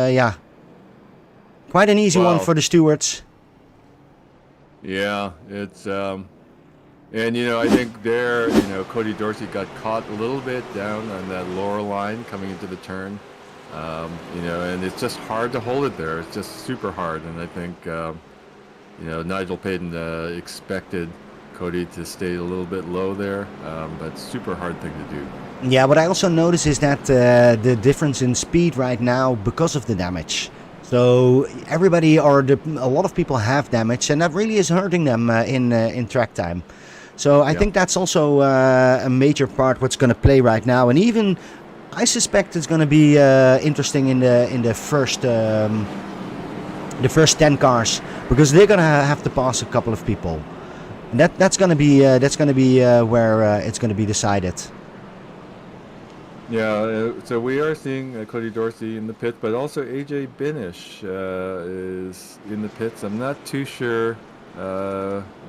quite an easy one for the stewards. Yeah, it's and I think there, Cody Dorsey got caught a little bit down on that lower line coming into the turn. And it's just hard to hold it there. It's just super hard, and I think Nigel Payton expected Cody to stay a little bit low there, but super hard thing to do. Yeah, what I also notice is that the difference in speed right now because of the damage. So everybody a lot of people have damage, and that really is hurting them in track time. So I think that's also a major part what's going to play right now, and even I suspect it's going to be interesting in the first 10 cars, because they're going to have to pass a couple of people. And that's going to be where it's going to be decided. Yeah, so we are seeing Cody Dorsey in the pit, but also AJ Binish is in the pits. I'm not too sure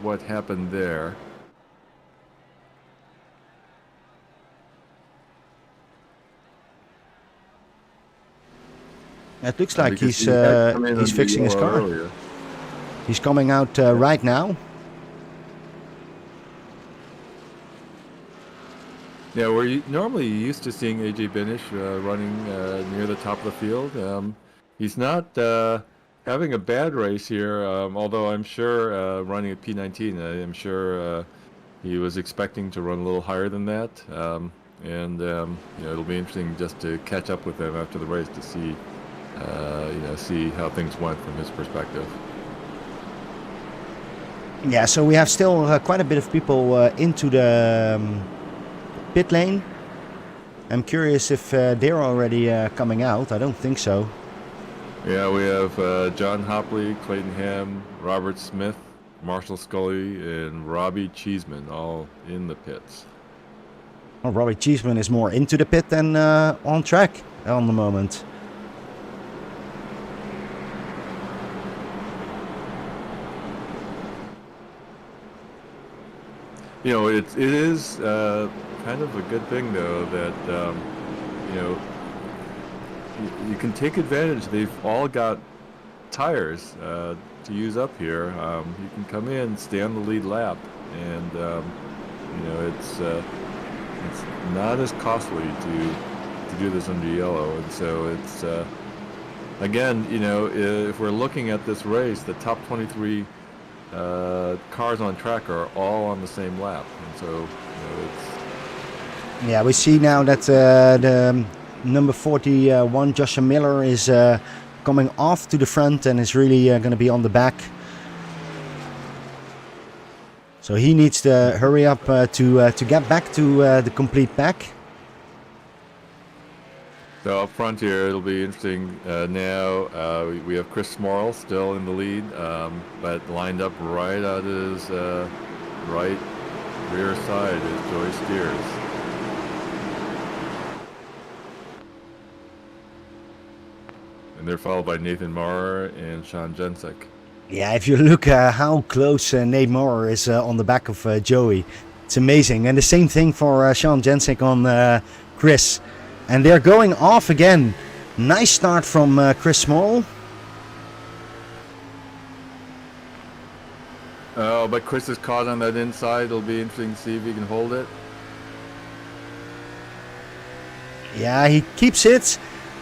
what happened there. It looks like he's fixing his car. Earlier. He's coming out right now. Yeah, we're normally used to seeing AJ Binish running near the top of the field. He's not having a bad race here, although I'm sure running at P19, I'm sure he was expecting to run a little higher than that. It'll be interesting just to catch up with him after the race to see, see how things went from his perspective. Yeah, so we have still quite a bit of people into the pit lane. I'm curious if they're already coming out. I don't think so. Yeah, we have John Hopley, Clayton Ham, Robert Smith, Marshall Scully, and Robbie Cheeseman all in the pits. Well, Robbie Cheeseman is more into the pit than on track on the moment. It is kind of a good thing, though, that, you can take advantage. They've all got tires to use up here. You can come in, stay on the lead lap, and, it's not as costly to do this under yellow. And so it's, again, if we're looking at this race, the top 23 cars on track are all on the same lap, and so it's. Yeah, we see now that the number 41 Joshua Miller is coming off to the front and is really going to be on the back. So he needs to hurry up to get back to the complete pack. So up front here, it'll be interesting. Now we have Chris Morrill still in the lead, but lined up right at his right rear side is Joey Steers. And they're followed by Nathan Maurer and Sean Jensek. Yeah, if you look how close Nate Maurer is on the back of Joey, It's amazing. And the same thing for Sean Jensic on Chris. And they're going off again. Nice start from Chris Small. Oh, but Chris is caught on that inside. It'll be interesting to see if he can hold it. Yeah, he keeps it.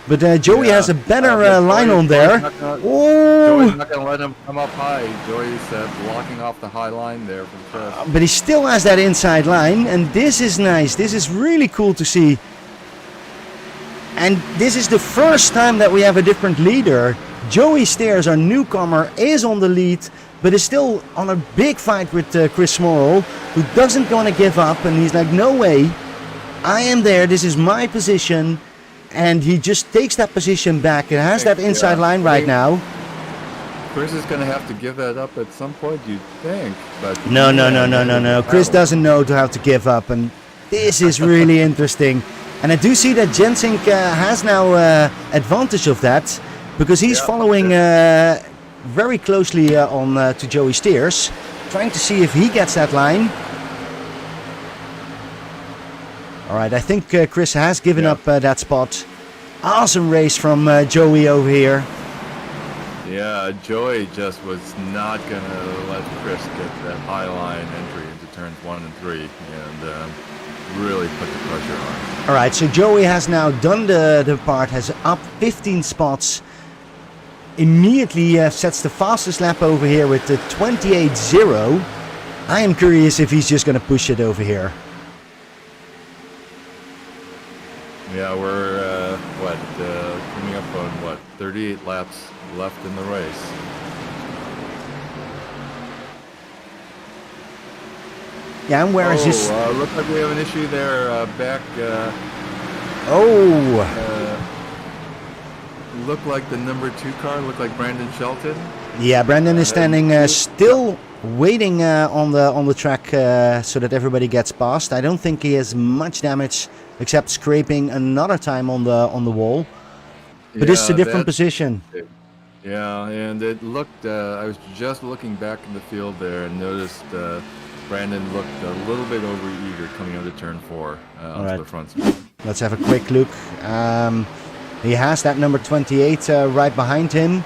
But Joey has a better line on there. Joey's not going to let him come up high. Joey's blocking off the high line there from Chris. But he still has that inside line. And this is nice. This is really cool to see. And this is the first time that we have a different leader. Joey Steers, our newcomer, is on the lead. But is still on a big fight with Chris Morrill, who doesn't want to give up. And he's like, no way. I am there. This is my position. And he just takes that position back and has that inside line right now. Chris is going to have to give that up at some point, you'd think. But No. Chris doesn't know how to give up. And this is really interesting. And I do see that Jensink has now advantage of that. Because he's following very closely on to Joey Steers. Trying to see if he gets that line. Alright, I think Chris has given up that spot. Awesome race from Joey over here. Yeah, Joey just was not going to let Chris get that high line entry into turns 1 and 3. And really put the pressure on. Alright, so Joey has now done the part, has up 15 spots. Immediately sets the fastest lap over here with the 28.0. I am curious if he's just going to push it over here. Yeah, we're, coming up on, 38 laps left in the race. Yeah, and where is this? Looks like we have an issue there, back. Looked like the number 2 car, looked like Brandon Shelton. Yeah, Brandon is standing still waiting on the track so that everybody gets past. I don't think he has much damage except scraping another time on the wall. But this is a different position. Yeah, and it looked, I was just looking back in the field there and noticed Brandon looked a little bit over-eager coming out of turn 4 onto the front speed. Let's have a quick look. He has that number 28 right behind him.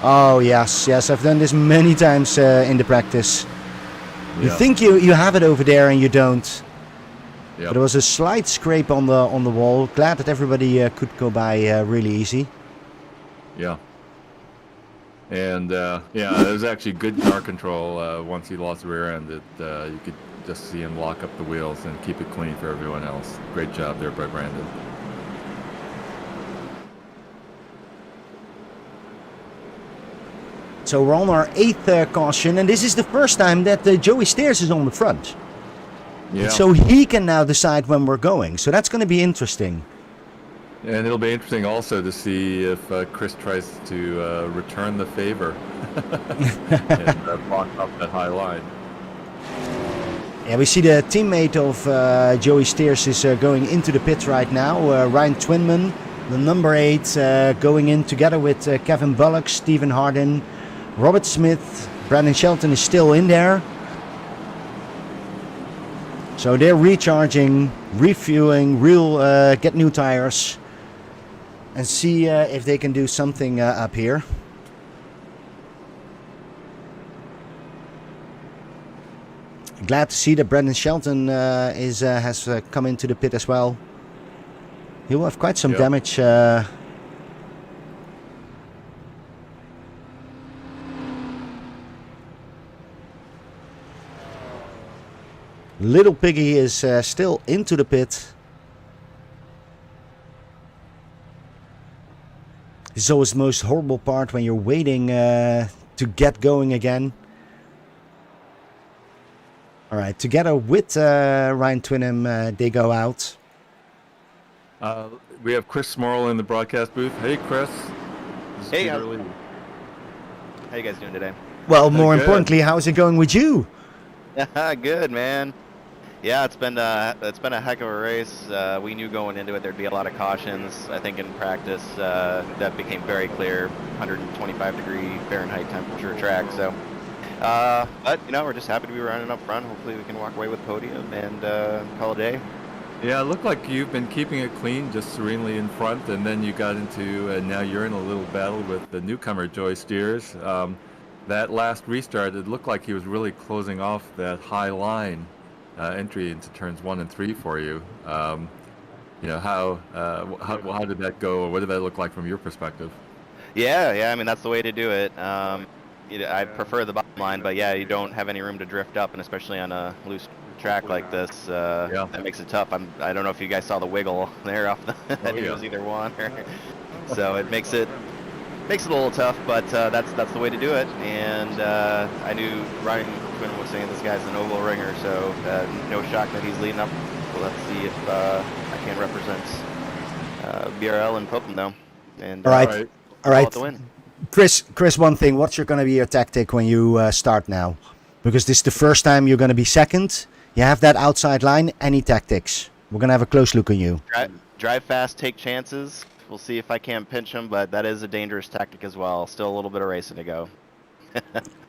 Oh, yes, I've done this many times in the practice. You think you have it over there and you don't. But there was a slight scrape on the wall. Glad that everybody could go by really easy. Yeah. And it was actually good car control once he lost the rear end. You could just see him lock up the wheels and keep it clean for everyone else. Great job there by Brandon. So we're on our 8th caution, and this is the first time that Joey Steers is on the front. Yeah. So he can now decide when we're going. So that's going to be interesting. And it'll be interesting also to see if Chris tries to return the favor and block up that high line. Yeah, we see the teammate of Joey Steers is going into the pits right now. Ryan Twinman, the number 8, going in together with Kevin Bullock, Stephen Hardin, Robert Smith. Brandon Shelton is still in there. So they're recharging, refueling, get new tires, and see if they can do something up here. Glad to see that Brandon Shelton has come into the pit as well. He will have quite some damage. Little Piggy is still into the pit. This is always the most horrible part when you're waiting to get going again. Alright, together with Ryan Twinham, they go out. We have Chris Smorrell in the broadcast booth. Hey, Chris. Hey, how you guys doing today? Well, more importantly, how's it going with you? Good, man. Yeah, it's been a heck of a race. We knew going into it there'd be a lot of cautions. I think in practice that became very clear. 125 degree Fahrenheit temperature track, so But we're just happy to be running up front. Hopefully, we can walk away with podium and call it a day. Yeah, it looked like you've been keeping it clean, just serenely in front, and then you got into, and now you're in a little battle with the newcomer, Joey Steers. That last restart, it looked like he was really closing off that high line entry into turns 1 and 3 for you. How did that go, or what did that look like from your perspective? Yeah. I mean, that's the way to do it. I prefer the bottom line, but yeah, you don't have any room to drift up, and especially on a loose track like this, that makes it tough. I don't know if you guys saw the wiggle there off the. I think it was either one, so it makes it a little tough, but that's the way to do it. And I knew Ryan Quinn was saying this guy's an oval ringer, so no shock that he's leading up. Well, let's see if I can represent BRL and Popham though. And All right. To win. Chris, one thing. What's going to be your tactic when you start now? Because this is the first time you're going to be second. You have that outside line. Any tactics? We're going to have a close look on you. Drive fast, take chances. We'll see if I can't pinch him, but that is a dangerous tactic as well. Still a little bit of racing to go.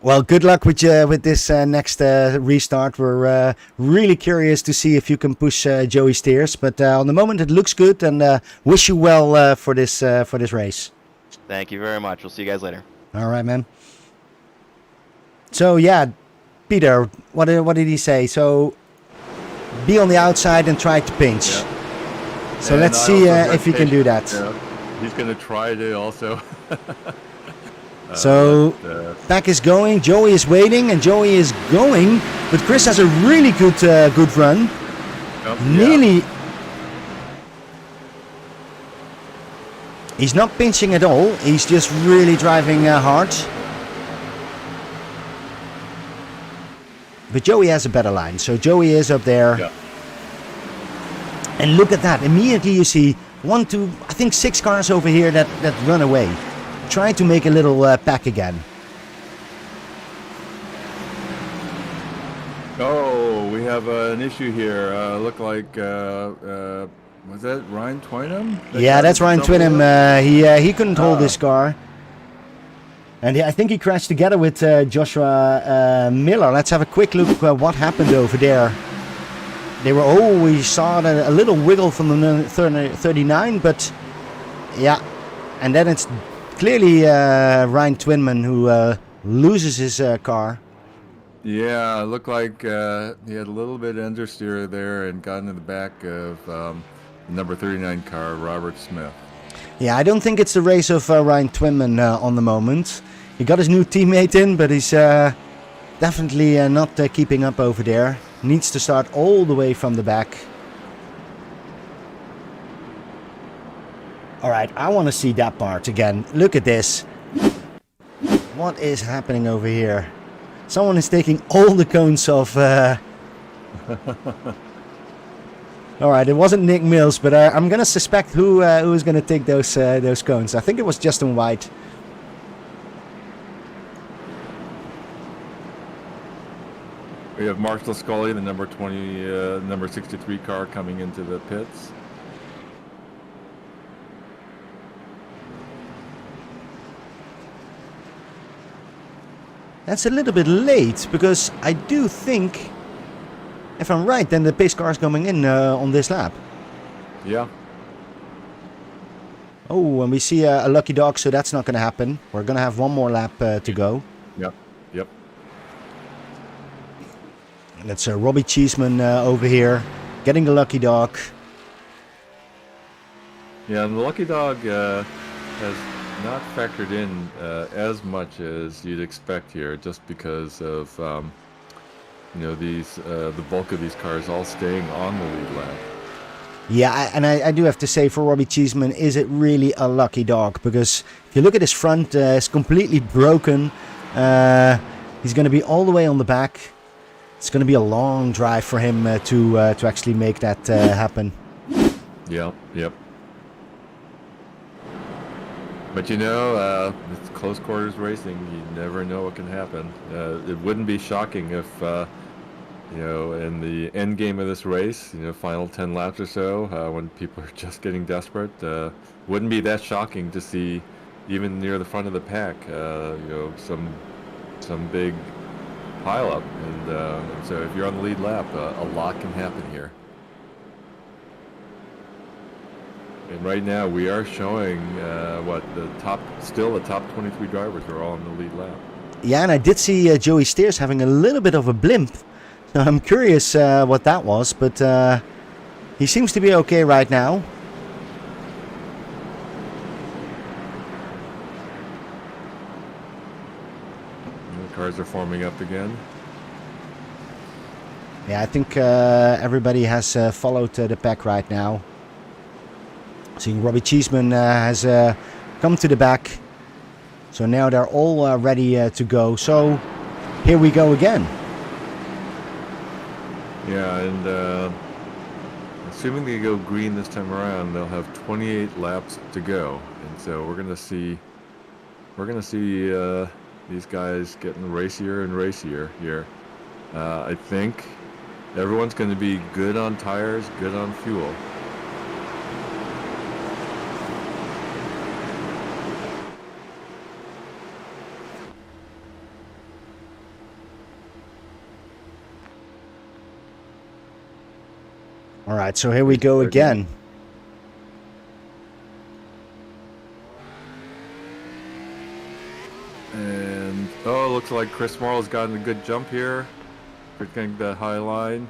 Well, good luck with this next restart. We're really curious to see if you can push Joey Steers. But on the moment, it looks good, and wish you well for this race. Thank you very much. We'll see you guys later. All right, man. So yeah, Peter, what did he say? So be on the outside and try to pinch. Yeah. So let's see if he can do that. Yeah. He's going to try to also. Back is going. Joey is waiting, and Joey is going. But Chris has a really good run. Nearly. He's not pinching at all. He's just really driving hard. But Joey has a better line. So Joey is up there. Yeah. And look at that. Immediately you see 1, 2, I think 6 cars over here that run away. Trying to make a little pack again. Oh, we have an issue here. Look like... was that Ryan Twynham? Yeah, that's Ryan Twynham. He couldn't hold this car. And I think he crashed together with Joshua Miller. Let's have a quick look at what happened over there. We saw a little wiggle from the 39, but yeah. And then it's clearly Ryan Twynham who loses his car. Yeah, it looked like he had a little bit of understeer there and got into the back of number 39 car, Robert Smith. Yeah, I don't think it's the race of Ryan Twynham on the moment. He got his new teammate in, but he's definitely not keeping up over there. Needs to start all the way from the back. All right, I want to see that part again. Look at this. What is happening over here? Someone is taking all the cones off. All right, it wasn't Nick Mills, but I'm gonna suspect who is gonna take those cones. I think it was Justin White. We have Marshall Scully, the number 63 car, coming into the pits. That's a little bit late because I do think, if I'm right, then the pace car is coming in on this lap. Yeah. Oh, and we see a lucky dog, so that's not going to happen. We're going to have one more lap to go. Yep. That's Robbie Cheeseman over here, getting the lucky dog. Yeah, and the lucky dog has not factored in as much as you'd expect here, just because of the bulk of these cars all staying on the lead lap. Yeah, and I do have to say, for Robbie Cheeseman, is it really a lucky dog? Because if you look at his front, it's completely broken. He's going to be all the way on the back. It's going to be a long drive for him to actually make that happen. Yep. But it's close quarters racing. You never know what can happen. It wouldn't be shocking if, in the end game of this race, final 10 laps or so, when people are just getting desperate, wouldn't be that shocking to see, even near the front of the pack, some big pileup, and so if you're on the lead lap, a lot can happen here. And right now we are showing still the top 23 drivers are all on the lead lap. Yeah, and I did see Joey Steers having a little bit of a blimp. So I'm curious what that was, but he seems to be okay right now. The cars are forming up again. Yeah, I think everybody has followed the pack right now. Seeing Robbie Cheeseman has come to the back. So now they're all ready to go. So here we go again. Yeah, and assuming they go green this time around, they'll have 28 laps to go, and so we're gonna see these guys getting racier and racier here. I think everyone's going to be good on tires, good on fuel. All right, so here we go again. And oh, looks like Chris Morrell's gotten a good jump here. Getting the high line.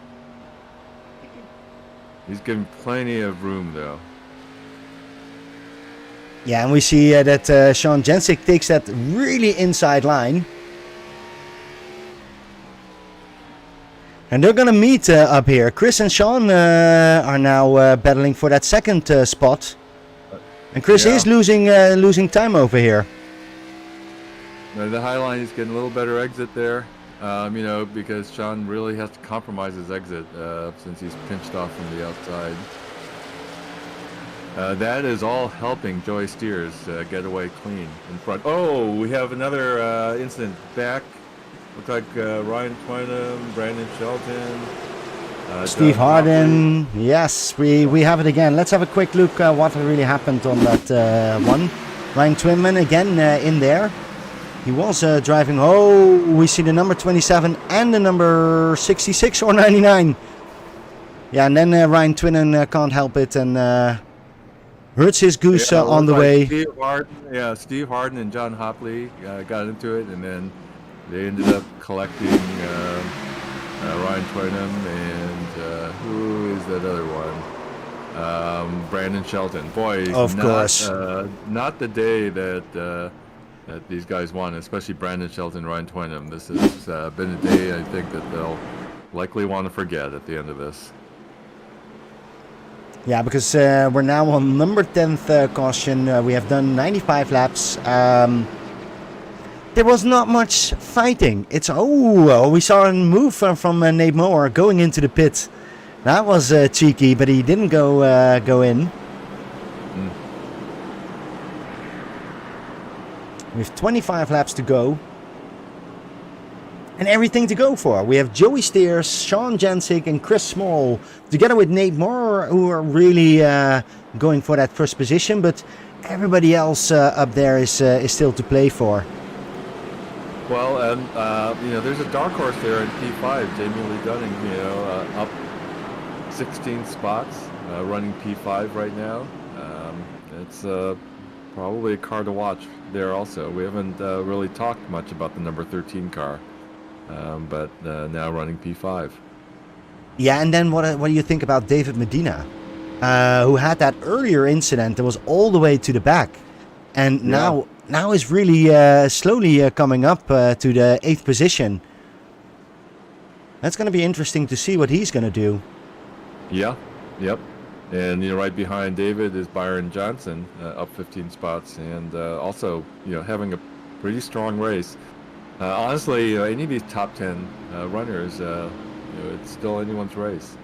He's given plenty of room though. Yeah, and we see that Sean Jensic takes that really inside line. And they're going to meet up here. Chris and Sean are now battling for that second spot. And Chris is losing time over here. The high line is getting a little better exit there. You know, because Sean really has to compromise his exit since he's pinched off from the outside. That is all helping Joey Steers get away clean in front. Oh, we have another incident back. Looks like Ryan Twynham, Brandon Shelton, Steve Harden. Yes, we have it again. Let's have a quick look what really happened on that one. Ryan Twinman again in there. He was driving. Oh, we see the number 27 and the number 66 or 99. Yeah, and then Ryan Twinnan can't help it and hurts his goose on the way. Steve Harden and John Hopley got into it, and then they ended up collecting Ryan Twynham and who is that other one? Brandon Shelton. Boy, of course. Not the day that these guys won, especially Brandon Shelton and Ryan Twynham. This has been a day I think that they'll likely want to forget at the end of this. Yeah, because we're now on number 10th caution. We have done 95 laps. There was not much fighting. It's we saw a move from Nate Moore going into the pit. That was cheeky, but he didn't go in. We have 25 laps to go. And everything to go for. We have Joey Steers, Sean Jensic and Chris Small together with Nate Moore, who are really going for that first position, but everybody else up there is still to play for. Well, and you know, there's a dark horse there in P5, Jamie Lee Dunning, you know, up 16 spots, running P5 right now. It's probably a car to watch there also. We haven't really talked much about the number 13 car. But now running P5. Yeah, and then what do you think about David Medina, who had that earlier incident that was all the way to the back, and now is really slowly coming up to the 8th position. That's going to be interesting to see what he's going to do. Yeah, yep. And you know, right behind David is Byron Johnson, up 15 spots, and also having a pretty strong race. Honestly, any of these top 10 runners, it's still anyone's race.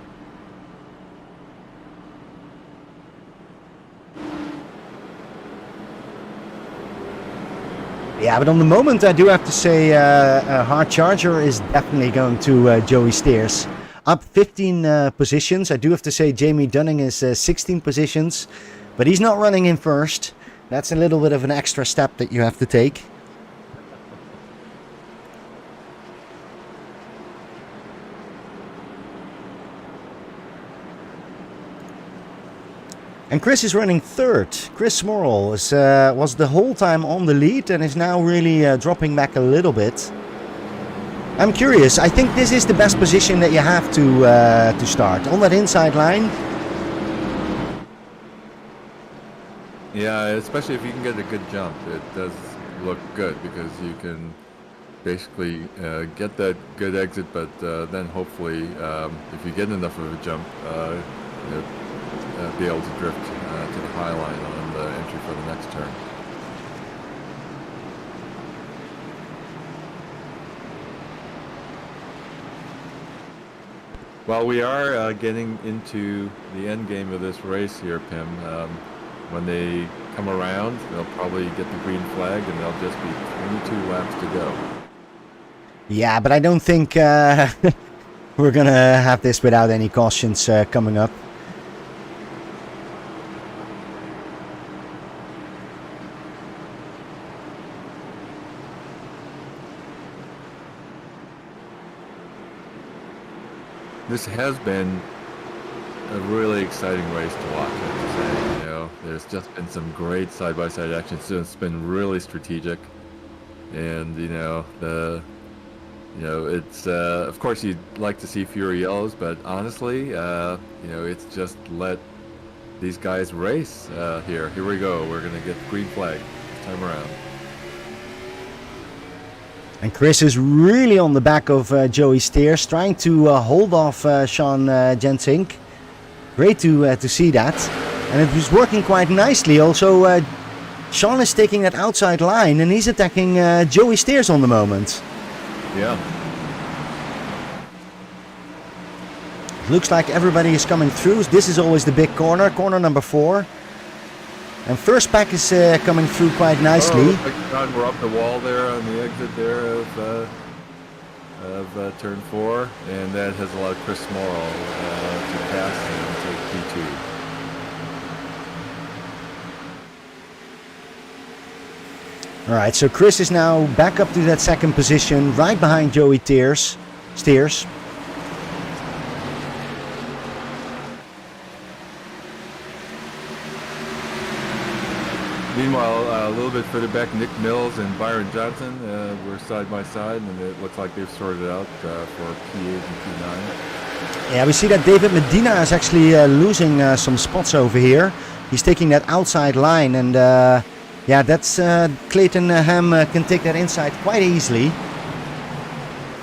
Yeah, but on the moment, I do have to say Hard Charger is definitely going to Joey Steers. Up 15 positions. I do have to say Jamie Dunning is 16 positions, but he's not running in first. That's a little bit of an extra step that you have to take. And Chris is running third. Chris Smorrell was the whole time on the lead and is now really dropping back a little bit. I'm curious. I think this is the best position that you have to start on that inside line. Yeah, especially if you can get a good jump, it does look good because you can basically get that good exit, but then hopefully, if you get enough of a jump, you know, be able to drift to the high line on the entry for the next turn. Well, we are getting into the end game of this race here, Pim. When they come around, they'll probably get the green flag and there'll just be 22 laps to go. Yeah, but I don't think we're going to have this without any cautions coming up. This has been a really exciting race to watch, I have to say. You know, there's just been some great side-by-side action. So it's been really strategic, and it's of course you'd like to see fewer yellows, but honestly, it's just let these guys race here. Here we go. We're gonna get the green flag this time around. And Chris is really on the back of Joey Steers, trying to hold off Sean Jensink. Great to see that. And it was working quite nicely. Also, Sean is taking that outside line and he's attacking Joey Steers on the moment. Yeah. Looks like everybody is coming through. This is always the big corner, corner number 4. And first pack is coming through quite nicely. Oh, like God, we're up the wall there on the exit there of turn 4, and that has allowed Chris Smorrell to pass and take P2. All right, so Chris is now back up to that second position, right behind Joey Steers. Meanwhile, a little bit further back, Nick Mills and Byron Johnson were side by side, and it looks like they've sorted it out for P8 and P9. Yeah, we see that David Medina is actually losing some spots over here. He's taking that outside line, and yeah, that's Clayton Ham can take that inside quite easily.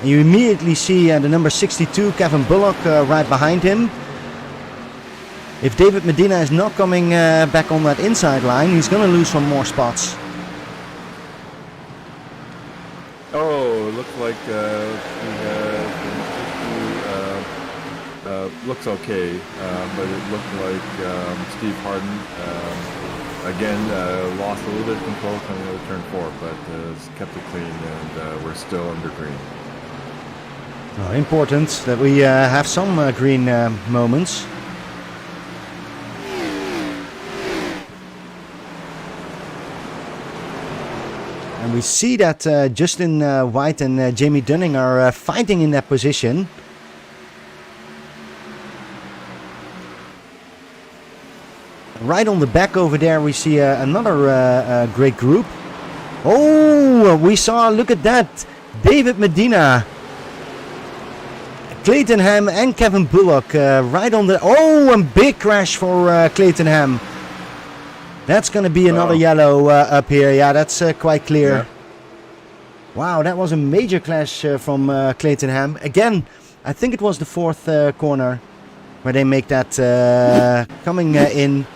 And you immediately see the number 62, Kevin Bullock, right behind him. If David Medina is not coming back on that inside line, he's going to lose some more spots. Oh, it looks like looks okay, but it looked like Steve Harden again lost a little bit of control coming out of turn 4, but has kept it clean, and we're still under green. Important that we have some green moments. And we see that Justin White and Jamie Dunning are fighting in that position. Right on the back over there we see another great group. Oh, we saw, look at that, David Medina, Clayton Ham and Kevin Bullock right on the... Oh, and big crash for Clayton Ham. That's going to be another yellow up here. Yeah, that's quite clear. Yeah. Wow, that was a major clash from Clayton Ham. Again, I think it was the 4th corner where they make that coming in.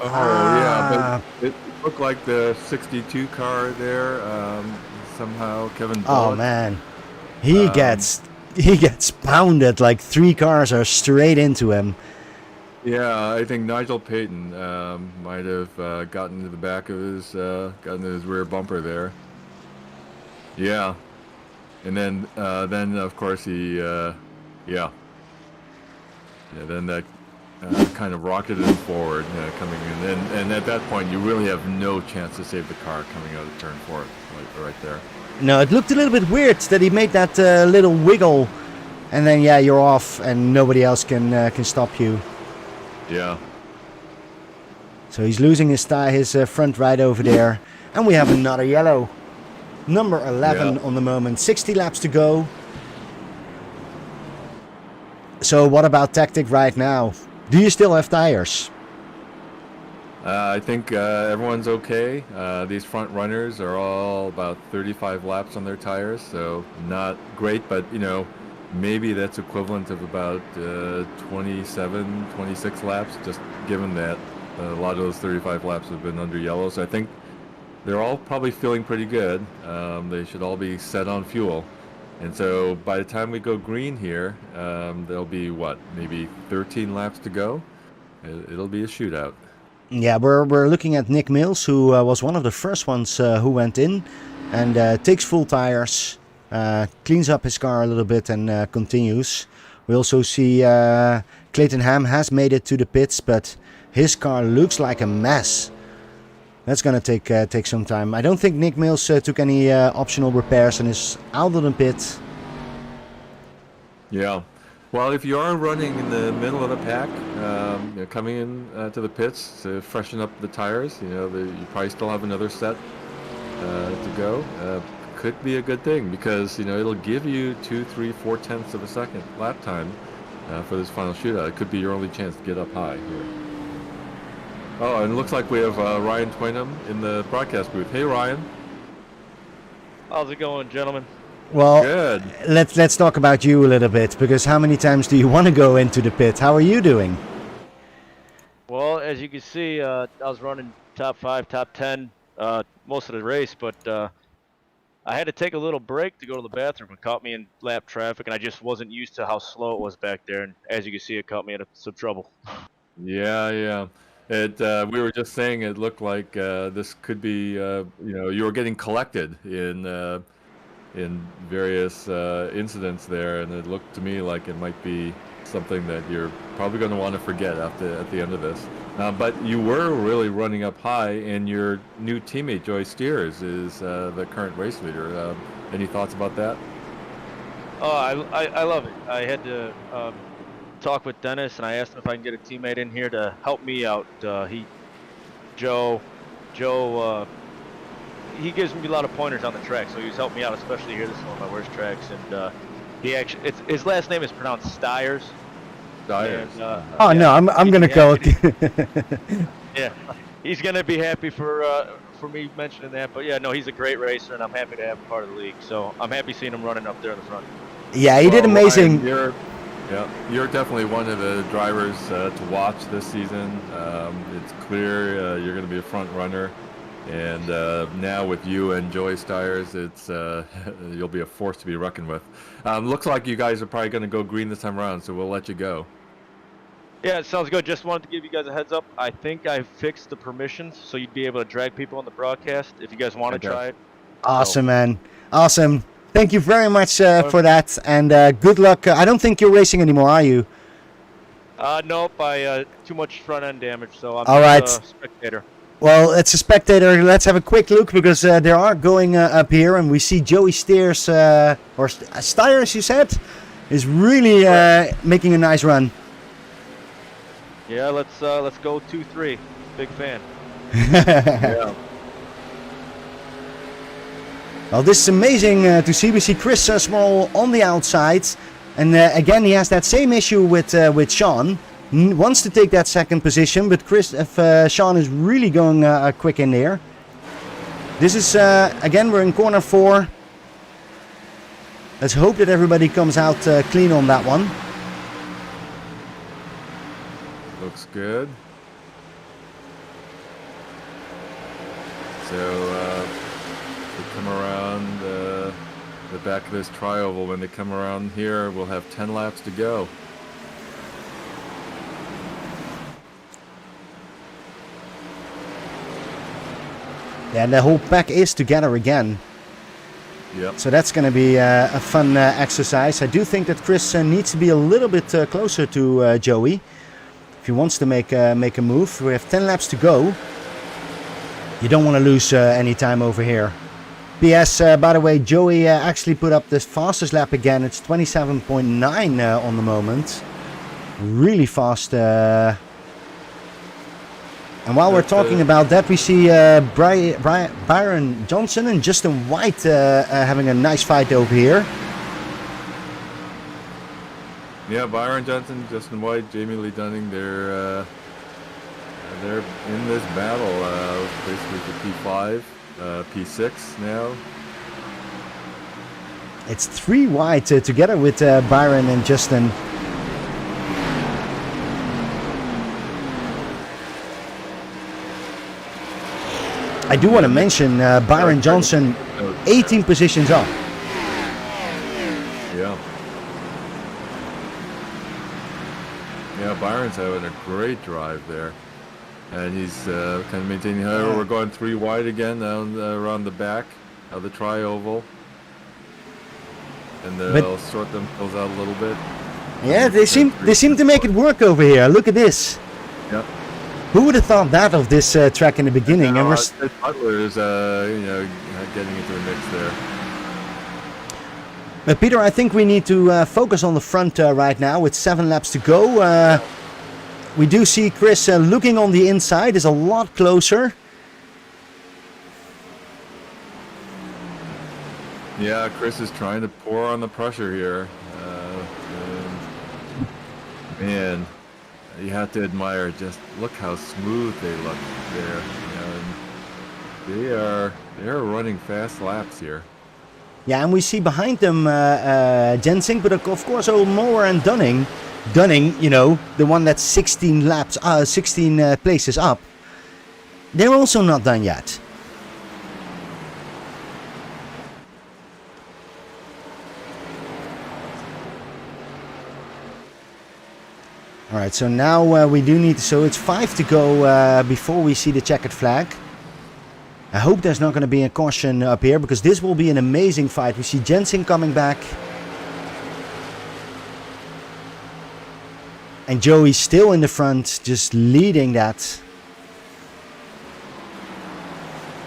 Oh, yeah, but it looked like the 62 car there. Somehow Kevin Bullock. Oh, man. He gets pounded, like 3 cars are straight into him. Yeah, I think Nigel Payton might have gotten to the back of his, gotten to his rear bumper there. Yeah, and then of course he, then that kind of rocketed him forward, coming in, and at that point you really have no chance to save the car coming out of turn 4, right there. No, it looked a little bit weird that he made that little wiggle, and then yeah, you're off, and nobody else can stop you. Yeah. So he's losing his front right over there. And we have another yellow. Number 11 on the moment. 60 laps to go. So what about tactic right now? Do you still have tires? I think everyone's okay. These front runners are all about 35 laps on their tires, so not great, but you know, maybe that's equivalent of about 27, 26 laps, just given that a lot of those 35 laps have been under yellow. So I think they're all probably feeling pretty good. They should all be set on fuel. And so by the time we go green here, there'll be what, maybe 13 laps to go. It'll be a shootout. Yeah, we're looking at Nick Mills, who was one of the first ones who went in and takes full tires, cleans up his car a little bit and continues. We also see Clayton Ham has made it to the pits, but his car looks like a mess. That's gonna take some time. I don't think Nick Mills took any optional repairs and is out of the pit. Yeah. Well, if you are running in the middle of the pack, you know, coming in to the pits to freshen up the tires, you know, you probably still have another set to go. Could be a good thing because, you know, it'll give you 2, 3, 4 tenths of a second lap time for this final shootout. It could be your only chance to get up high here. Oh, and it looks like we have Ryan Twainham in the broadcast booth. Hey, Ryan. How's it going, gentlemen? Well, good. Let's talk about you a little bit, because how many times do you want to go into the pit? How are you doing? Well, as you can see, I was running top 5, top 10 most of the race, but I had to take a little break to go to the bathroom. It caught me in lap traffic, and I just wasn't used to how slow it was back there. And as you can see, it caught me in some trouble. Yeah. We were just saying it looked like this could be, you know, you were getting collected in various incidents there, and it looked to me like it might be something that you're probably going to want to forget at the end of this. But you were really running up high, and your new teammate Joey Steers is the current race leader. Any thoughts about that? Oh, I love it. I had to talk with Dennis, and I asked him if I can get a teammate in here to help me out. Joe, he gives me a lot of pointers on the track, so he's helped me out, especially here. This is one of my worst tracks, and he actually, his last name is pronounced Stiers. Stiers. And, Oh yeah, no, I'm gonna go. Yeah, he's gonna be happy for me mentioning that. But yeah, no, he's a great racer, and I'm happy to have him part of the league. So I'm happy seeing him running up there in the front. Yeah, he did amazing. Ryan, you're definitely one of the drivers to watch this season. It's clear you're going to be a front runner, and now with you and Joey Stiers, it's you'll be a force to be reckoned with. Looks like you guys are probably going to go green this time around, so we'll let you go. Yeah, it sounds good. Just wanted to give you guys a heads up. I think I fixed the permissions, so you'd be able to drag people on the broadcast if you guys want to try it. Awesome, man. Awesome. Thank you very much for that, and good luck. I don't think you're racing anymore, are you? Nope, too much front end damage, so I'm All right. just a spectator. Well, it's a spectator. Let's have a quick look, because they are going up here, and we see Joey Steers, or Stiers, you said, is really making a nice run. Yeah, let's go 2-3. Big fan. Yeah. Well, this is amazing to see. We see Chris Small on the outside, and again he has that same issue with Sean. Wants to take that second position, but Sean is really going quick in there. This is again, we're in corner 4. Let's hope that everybody comes out clean on that one. Looks good. So they come around the back of this tri-oval. When they come around here, we'll have 10 laps to go. Yeah, and the whole pack is together again. Yep. So that's going to be a fun exercise. I do think that Chris needs to be a little bit closer to Joey if he wants to make a move. We have 10 laps to go. You don't want to lose any time over here. PS, by the way, Joey actually put up the fastest lap again. It's 27.9 on the moment. Really fast And while we're But, talking about that, we see Byron Johnson and Justin White having a nice fight over here. Yeah, Byron Johnson, Justin White, Jamie Lee Dunning, they're in this battle, basically for P5, P6 now. It's 3 wide together with Byron and Justin. I do want to mention Byron Johnson, 18 positions up. Yeah. Yeah, Byron's having a great drive there. And he's kind of maintaining. However, we're going 3 wide again down around the back of the tri-oval. And they'll sort themselves out a little bit. Yeah, they seem to make it work over here. Look at this. Yep. Who would have thought that of this track in the beginning? Now, And we're Butler's, getting into the mix there. Peter, I think we need to focus on the front right now with 7 laps to go. We do see Chris looking on the inside, is a lot closer. Yeah, Chris is trying to pour on the pressure here. Man, you have to admire just look how smooth they look there. And they are running fast laps here. Yeah, and we see behind them Jensing, but of course Moore and Dunning, the one that's 16 laps, 16 places up. They're also not done yet. All right, so now we do need. So it's 5 to go before we see the checkered flag. I hope there's not going to be a caution up here because this will be an amazing fight. We see Jensing coming back. And Joey still in the front, just leading that.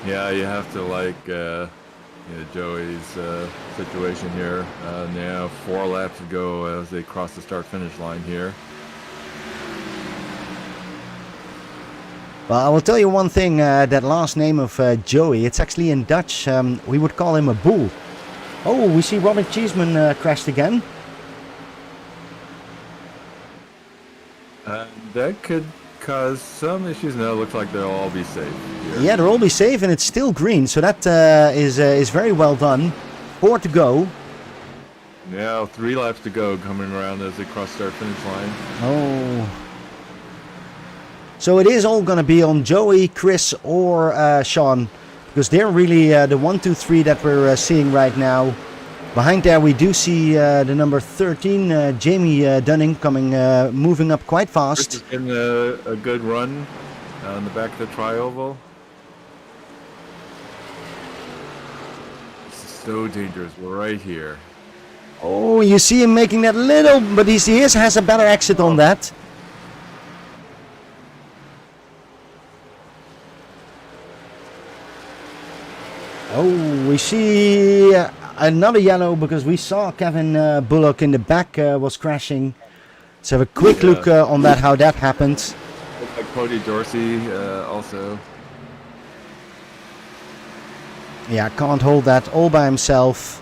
Yeah, you have to like Joey's situation here. Now 4 laps to go as they cross the start-finish line here. Well, I will tell you one thing, that last name of Joey, it's actually in Dutch, we would call him a bull. Oh, we see Robert Cheeseman crashed again. That could cause some issues. Now it looks like they'll all be safe here. Yeah, they'll all be safe and it's still green, so that is very well done. 4 to go. Now 3 laps to go coming around as they cross start-finish line. Oh. So it is all going to be on Joey, Chris, or Sean, because they're really the 1, 2, 3 that we're seeing right now. Behind there, we do see the number 13, Jamie Dunning, moving up quite fast. Chris is getting a good run on the back of the tri-oval. This is so dangerous. We're right here. Oh, you see him making that little, but he has a better exit on that. Oh, we see another yellow because we saw Kevin Bullock in the back was crashing. Let's have a quick look on that, how that happened. Looks like Cody Dorsey also. Yeah, can't hold that all by himself.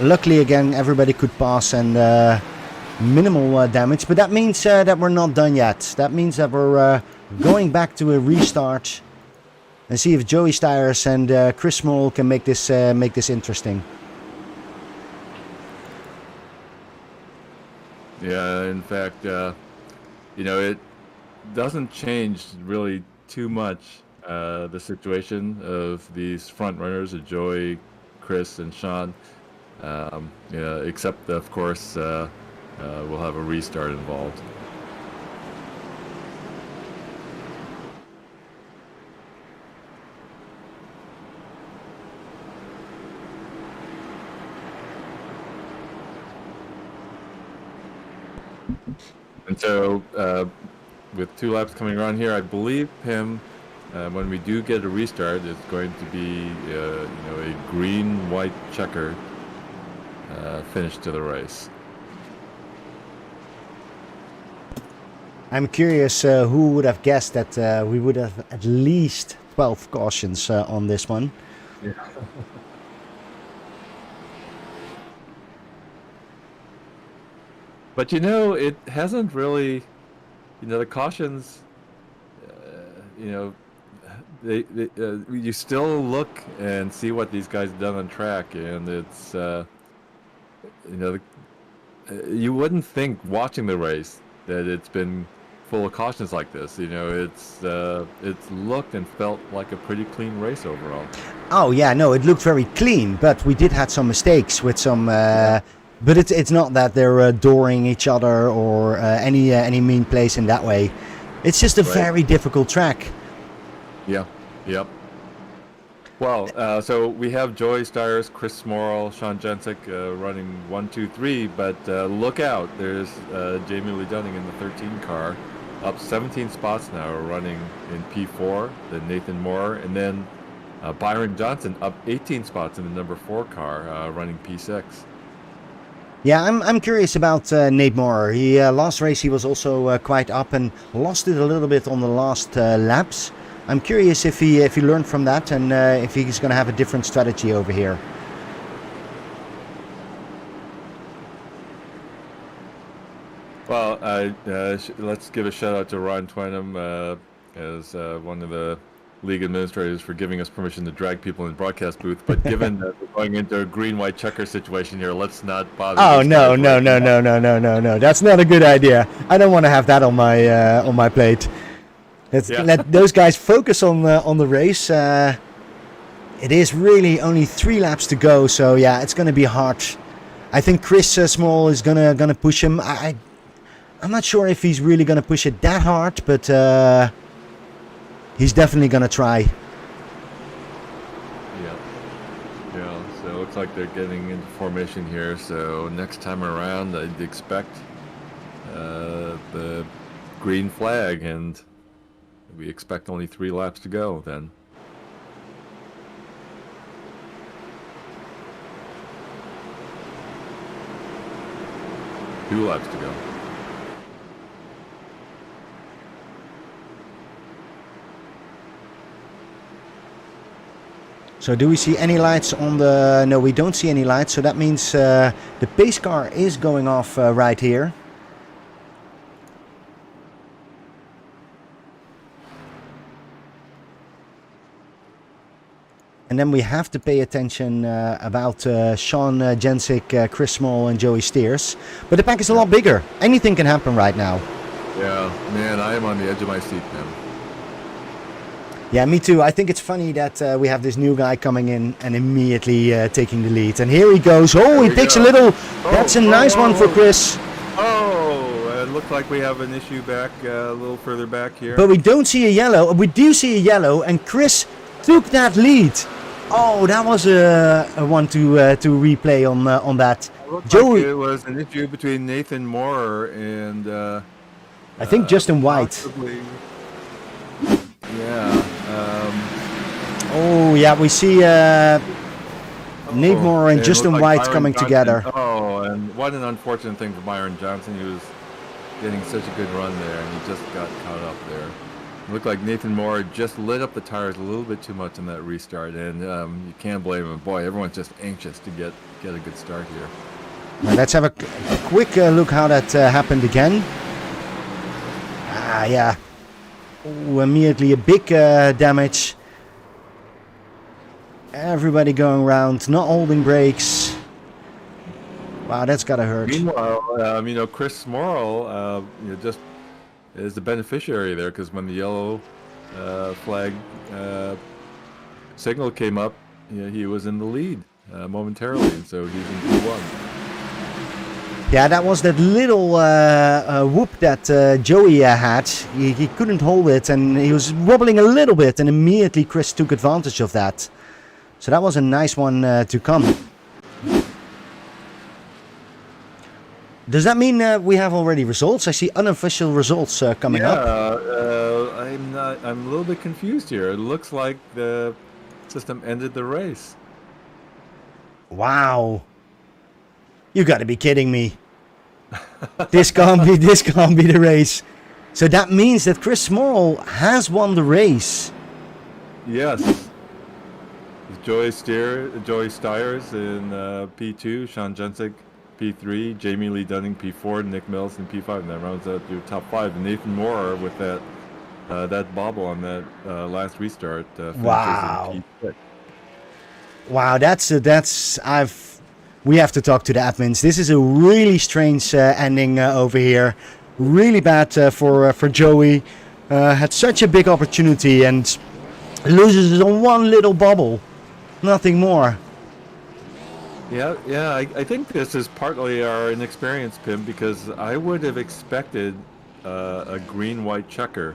Luckily, again, everybody could pass and minimal damage. But that means that we're not done yet. That means that we're going back to a restart. And see if Joey Styres and Chris Small can make this interesting. Yeah, in fact, it doesn't change really too much the situation of these front runners, of Joey, Chris, and Sean. Except of course we'll have a restart involved. And so, with 2 laps coming around here, I believe him. When we do get a restart, it's going to be a green-white checker finish to the race. I'm curious who would have guessed that we would have at least 12 cautions on this one. Yeah. But you know, it hasn't really, you know, the cautions, you know, you still look and see what these guys have done on track, and it's, you know, you wouldn't think watching the race that it's been full of cautions like this. You know, it's looked and felt like a pretty clean race overall. Oh yeah, no, it looked very clean, but we did had some mistakes with some. But it's not that they're dooring each other or any mean place in that way. It's just a very difficult track. Yeah. Yep. Well, so we have Joey Stiers, Chris Smorrell, Sean Jensick running 1, 2, 3, but look out! There's Jamie Lee Dunning in the 13 car, up 17 spots now, running in P4. Then Nathan Moore, and then Byron Johnson up 18 spots in the number 4 car, running P6. Yeah, I'm curious about Nate Moore. He last race he was also quite up and lost it a little bit on the last laps. I'm curious if he learned from that and if he's going to have a different strategy over here. Well, let's give a shout out to Ron Twenham as one of the league administrators for giving us permission to drag people in the broadcast booth. But given that we're going into a green-white checker situation here, let's not bother. Oh no! That's not a good idea. I don't want to have that on my plate. Let those guys focus on the race. It is really only 3 laps to go, so yeah, it's going to be hard. I think Chris Small is gonna push him. I'm not sure if he's really gonna push it that hard, but he's definitely gonna try. Yeah. So it looks like they're getting into formation here. So next time around, I'd expect the green flag, and we expect only 3 laps to go then. Two laps to go. So do we see any lights on the... No, we don't see any lights, so that means the pace car is going off right here. And then we have to pay attention about Sean Jensick, Chris Small and Joey Stiers. But the pack is a lot bigger. Anything can happen right now. Yeah, man, I am on the edge of my seat now. Yeah, me too. I think it's funny that we have this new guy coming in and immediately taking the lead. And here he goes. Oh, he takes a little... That's a nice one for Chris. Oh, it looks like we have an issue back a little further back here. But we don't see a yellow. We do see a yellow, and Chris took that lead. Oh, that was a one to replay on that. Joey, like it was an issue between Nathan Moore and I think Justin White. Possibly. Yeah. Oh yeah, we see Nate Moore and Justin White Byron coming Johnson. together. Oh, and what an unfortunate thing for Byron Johnson. He was getting such a good run there, and he just got caught up there. It looked like Nathan Moore just lit up the tires a little bit too much in that restart, and you can't blame him. Boy, everyone's just anxious to get a good start here. Now let's have a quick look how that happened again. Ah, yeah. Ooh, immediately a big damage. Everybody going around, not holding brakes. Wow, that's gotta hurt. Meanwhile, Chris Smorrell, just is the beneficiary there, because when the yellow flag signal came up, he was in the lead momentarily, and so he's in P1. Yeah, that was that little whoop that Joey had. He couldn't hold it, and he was wobbling a little bit, and immediately Chris took advantage of that. So that was a nice one to come. Does that mean we have already results? I see unofficial results coming up. I'm a little bit confused here. It looks like the system ended the race. Wow. You got to be kidding me. This can't be the race. So that means that Chris Small has won the race. Yes. Joey Stiers in P2, Sean Jensick P3, Jamie Lee Dunning P4, Nick Mills in P5, and that rounds out your top 5. And Nathan Moore with that bobble on that last restart finishes Wow. in P6. Wow, we have to talk to the admins. This is a really strange ending over here. Really bad for Joey. Had such a big opportunity and loses it on one little bubble. Nothing more. Yeah, I think this is partly our inexperience, Pim, because I would have expected a green-white checker.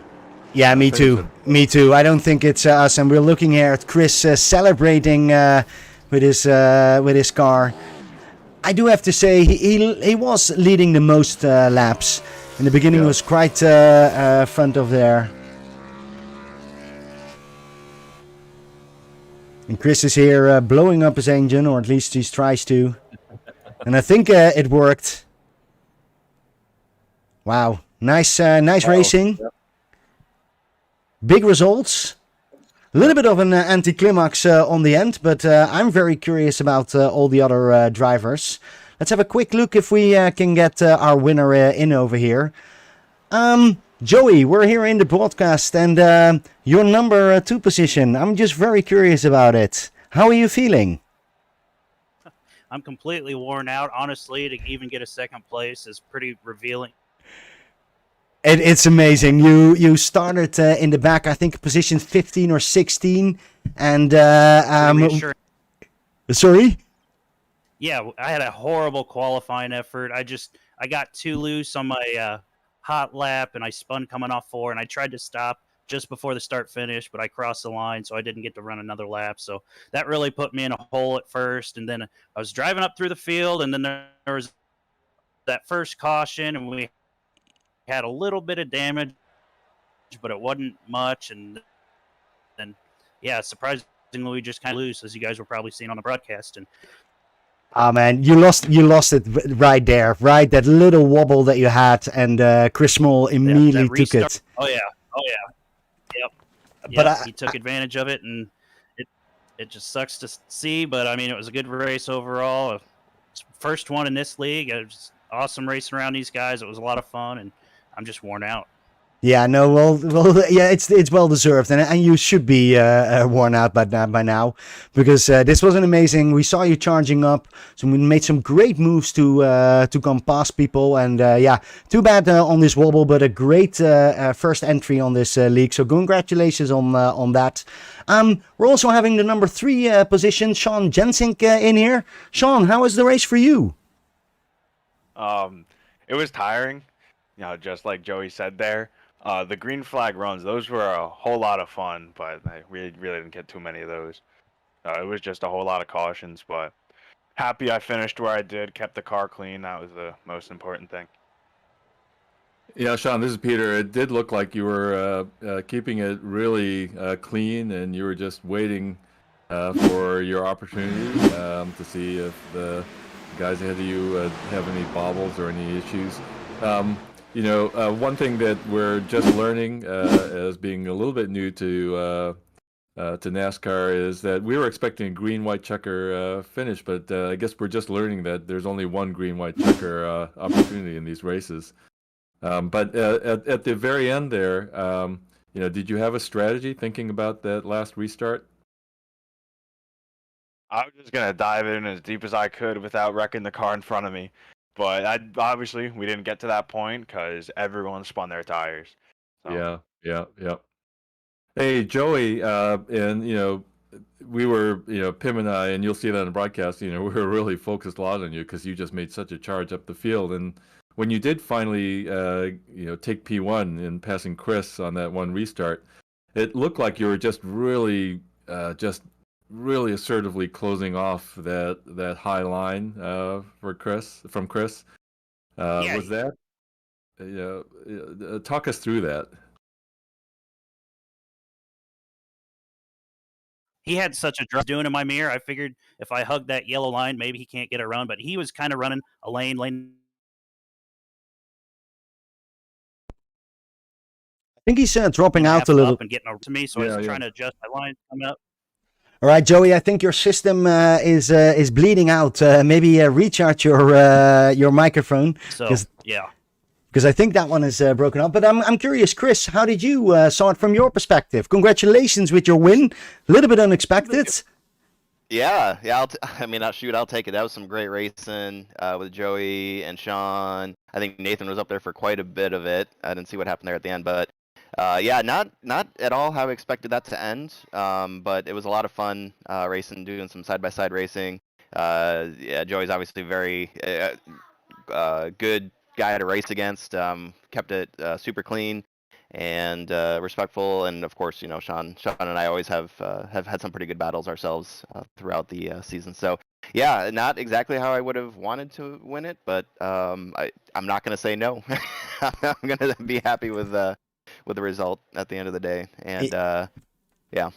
Yeah, me too. Me too. I don't think it's us. And we're looking here at Chris celebrating with his car. I do have to say he was leading the most laps. In the beginning, was quite front of there. And Chris is here blowing up his engine, or at least he tries to. And I think it worked. Wow, nice racing. Yep. Big results. A little bit of an anticlimax on the end, but I'm very curious about all the other drivers. Let's have a quick look if we can get our winner in over here. Joey, we're here in the broadcast, and your number 2 position. I'm just very curious about it. How are you feeling? I'm completely worn out. Honestly, to even get a second place is pretty revealing. It's amazing. You started in the back, I think, position 15 or 16, and sorry. Yeah, I had a horrible qualifying effort. I got too loose on my hot lap, and I spun coming off 4, and I tried to stop just before the start finish, but I crossed the line, so I didn't get to run another lap. So that really put me in a hole at first, and then I was driving up through the field, and then there was that first caution, and we had a little bit of damage, but it wasn't much, and then surprisingly we just kind of loose, as you guys were probably seeing on the broadcast. And oh man, you lost it right there, right? That little wobble that you had, and Chris Small immediately took it. Oh yeah, yep. But he took advantage of it, and it just sucks to see. But I mean, it was a good race overall. First one in this league. It was awesome racing around these guys. It was a lot of fun, and I'm just worn out. Yeah, no, well, yeah, it's well deserved, and you should be worn out by now, because this was an amazing. We saw you charging up, so we made some great moves to come past people, and too bad on this wobble, but a great first entry on this league. So congratulations on that. We're also having the number 3 position, Sean Jensink, in here. Sean, how was the race for you? It was tiring, just like Joey said there. The green flag runs, those were a whole lot of fun, but I really didn't get too many of those. It was just a whole lot of cautions, but happy I finished where I did, kept the car clean. That was the most important thing. Yeah, Sean, this is Peter. It did look like you were keeping it really clean, and you were just waiting for your opportunity to see if the guys ahead of you have any bobbles or any issues. One thing that we're just learning as being a little bit new to NASCAR is that we were expecting a green-white checker finish, but I guess we're just learning that there's only one green-white checker opportunity in these races. But at the very end there, did you have a strategy thinking about that last restart? I was just going to dive in as deep as I could without wrecking the car in front of me. But obviously, we didn't get to that point because everyone spun their tires. So. Yeah. Hey, Joey, and, we were, Pim and I, and you'll see that on the broadcast, we were really focused a lot on you because you just made such a charge up the field. And when you did finally, take P1 in passing Chris on that one restart, it looked like you were just really assertively closing off that high line from Chris. Was that? Talk us through that. He had such a drive doing in my mirror. I figured if I hugged that yellow line, maybe he can't get a run. But he was kind of running a lane think he's dropping out half a little. up and getting over to me, so I was trying to adjust my line coming up. All right, Joey, I think your system is bleeding out. Maybe recharge your microphone. So yeah. Because I think that one is broken up. But I'm curious, Chris, how did you saw it from your perspective? Congratulations with your win. A little bit unexpected. Yeah. I mean, I'll take it. That was some great racing with Joey and Sean. I think Nathan was up there for quite a bit of it. I didn't see what happened there at the end, but yeah, not at all how I expected that to end. But it was a lot of fun racing, doing some side-by-side racing. Yeah, Joey's obviously very good guy to race against. Kept it super clean and respectful, and of course, Sean and I always have had some pretty good battles ourselves throughout the season. So yeah, not exactly how I would have wanted to win it, but I'm not gonna say no. I'm gonna be happy with the result at the end of the day, and yeah.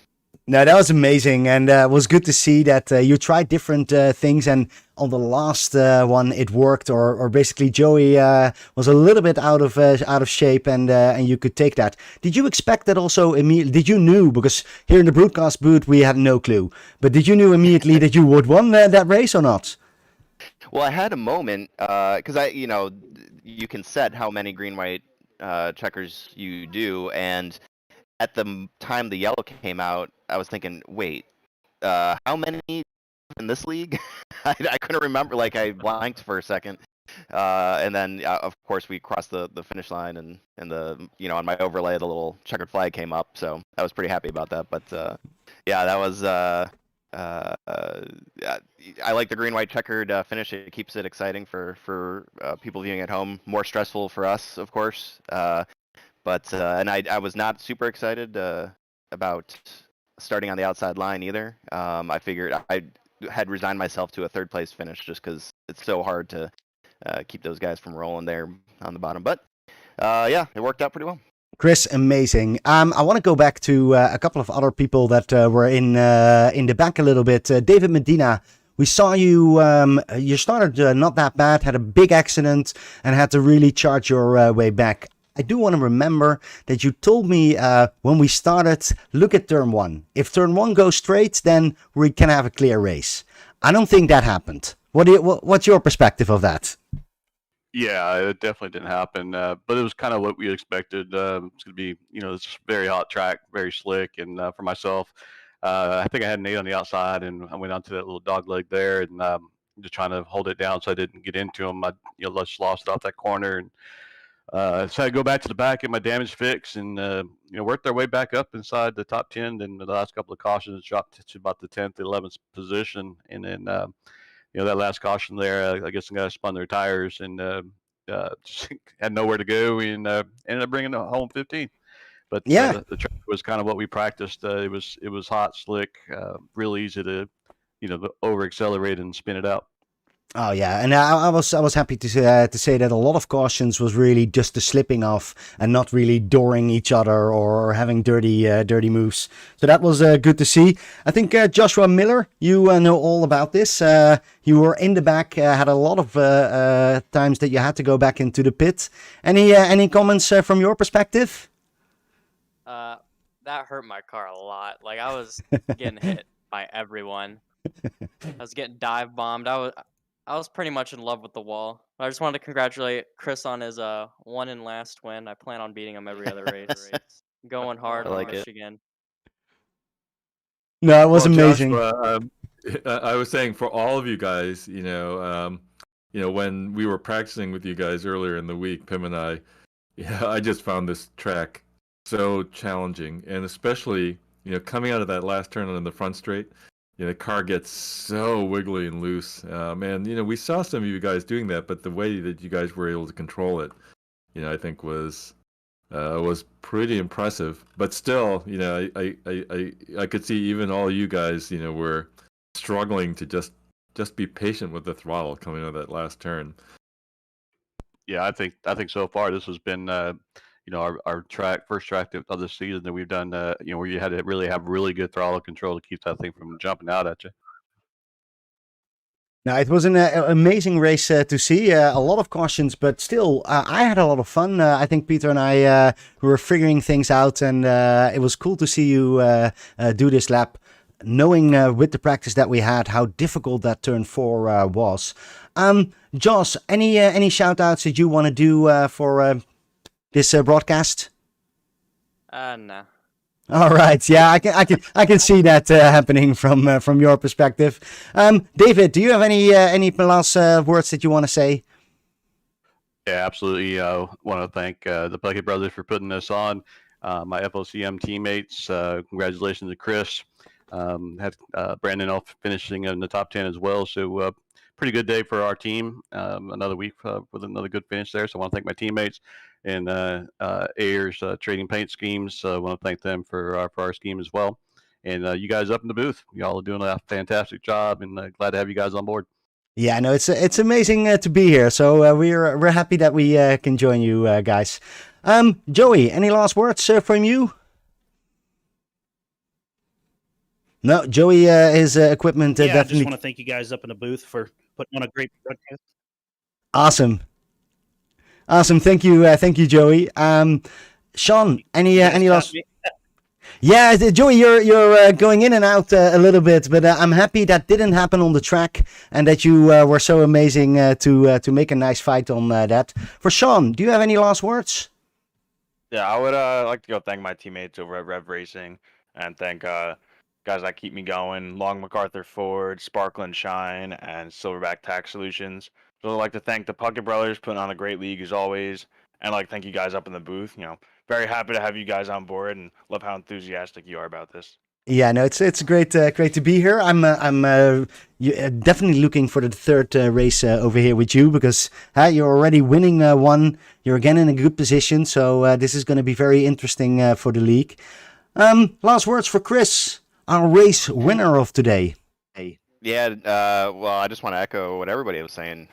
No, that was amazing, and it was good to see that you tried different things, and on the last one it worked, or basically Joey was a little bit out of shape, and you could take that. Did you expect that also immediately? Did you knew, because here in the broadcast booth we had no clue, but did you knew immediately that you would win that race or not? Well, I had a moment because you can set how many green-white checkers you do, and at the time the yellow came out, I was thinking, wait, how many in this league? I couldn't remember. Like, I blanked for a second, and then of course we crossed the finish line, and the on my overlay the little checkered flag came up, so I was pretty happy about that. But yeah, that was I like the green-white checkered finish. It keeps it exciting for people viewing at home. More stressful for us, of course. But and I was not super excited about starting on the outside line either. I figured I had resigned myself to a third place finish just because it's so hard to keep those guys from rolling there on the bottom. But yeah, it worked out pretty well. Chris, amazing. I want to go back to a couple of other people that were in the back a little bit. David Medina. We saw you, you started not that bad, had a big accident, and had to really charge your way back. I do want to remember that you told me when we started, look at turn one. If turn one goes straight, then we can have a clear race. I don't think that happened. What's your perspective of that? Yeah, it definitely didn't happen, but it was kind of what we expected. It's going to be, it's a very hot track, very slick, and for myself, I think I had an 8 on the outside, and I went onto that little dog leg there, and just trying to hold it down so I didn't get into him. I just lost it off that corner, and so I go back to the back, get my damage fixed, and worked our way back up inside the top 10. Then the last couple of cautions dropped to about the 10th, 11th position, and then that last caution there, I guess some guys spun their tires and just had nowhere to go, and ended up bringing it home 15. But yeah, the track was kind of what we practiced. It was hot, slick, real easy to over accelerate and spin it out. Oh yeah, and I was happy to say that a lot of cautions was really just the slipping off and not really dooring each other or having dirty moves. So that was good to see. I think Joshua Miller, you know all about this. You were in the back, had a lot of times that you had to go back into the pit. Any comments from your perspective? That hurt my car a lot. Like, I was getting hit by everyone. I was getting dive bombed. I was pretty much in love with the wall. I just wanted to congratulate Chris on his one and last win. I plan on beating him every other race. Going hard on Michigan. No, it was amazing. Joshua, I was saying for all of you guys, when we were practicing with you guys earlier in the week, Pim and I just found this track so challenging, and especially coming out of that last turn on the front straight. The car gets so wiggly and loose. And, we saw some of you guys doing that, but the way that you guys were able to control it, I think was pretty impressive. But still, I could see even all you guys, were struggling to just be patient with the throttle coming out of that last turn. Yeah, I think so far this has been, our first track of the season that we've done, where you had to really have really good throttle control to keep that thing from jumping out at you. Now, it was an amazing race to see. A lot of cautions, but still, I had a lot of fun. I think Peter and I were figuring things out, and it was cool to see you do this lap, knowing with the practice that we had how difficult that turn 4 was. Joss, any shout outs that you want to do for this broadcast? No. All right, yeah, I can see that happening from your perspective. David, do you have any last words that you want to say? Yeah, absolutely. Want to thank the Puckett brothers for putting this on. My FOCM teammates, congratulations to Chris. Had Brandon off finishing in the top 10 as well. So pretty good day for our team. Another week with another good finish there. So I want to thank my teammates and Ayers Trading Paint Schemes. I want to thank them for our scheme as well. And you guys up in the booth, y'all are doing a fantastic job, and glad to have you guys on board. Yeah, no, it's amazing to be here. So we're happy that we can join you guys. Joey, any last words from you? No, Joey, his equipment Yeah, I definitely. just want to thank you guys up in the booth for putting on a great broadcast. Awesome. Thank you, Joey. Sean, any last? Yeah, Joey, you're going in and out a little bit, but I'm happy that didn't happen on the track and that you were so amazing to make a nice fight on that. For Sean, do you have any last words? Yeah, I would like to go thank my teammates over at Rev Racing and thank guys that keep me going, Long MacArthur Ford, Sparkle and Shine, and Silverback Tax Solutions. So I'd like to thank the Puckett brothers putting on a great league as always, and I'd like to thank you guys up in the booth. You know, very happy to have you guys on board and love how enthusiastic you are about this. Yeah, no, it's great to be here. I'm definitely looking for the third race over here with you because you're already winning one. You're again in a good position, so this is going to be very interesting for the league. Last words for Chris, our race winner of today. Yeah, well, I just want to echo what everybody was saying.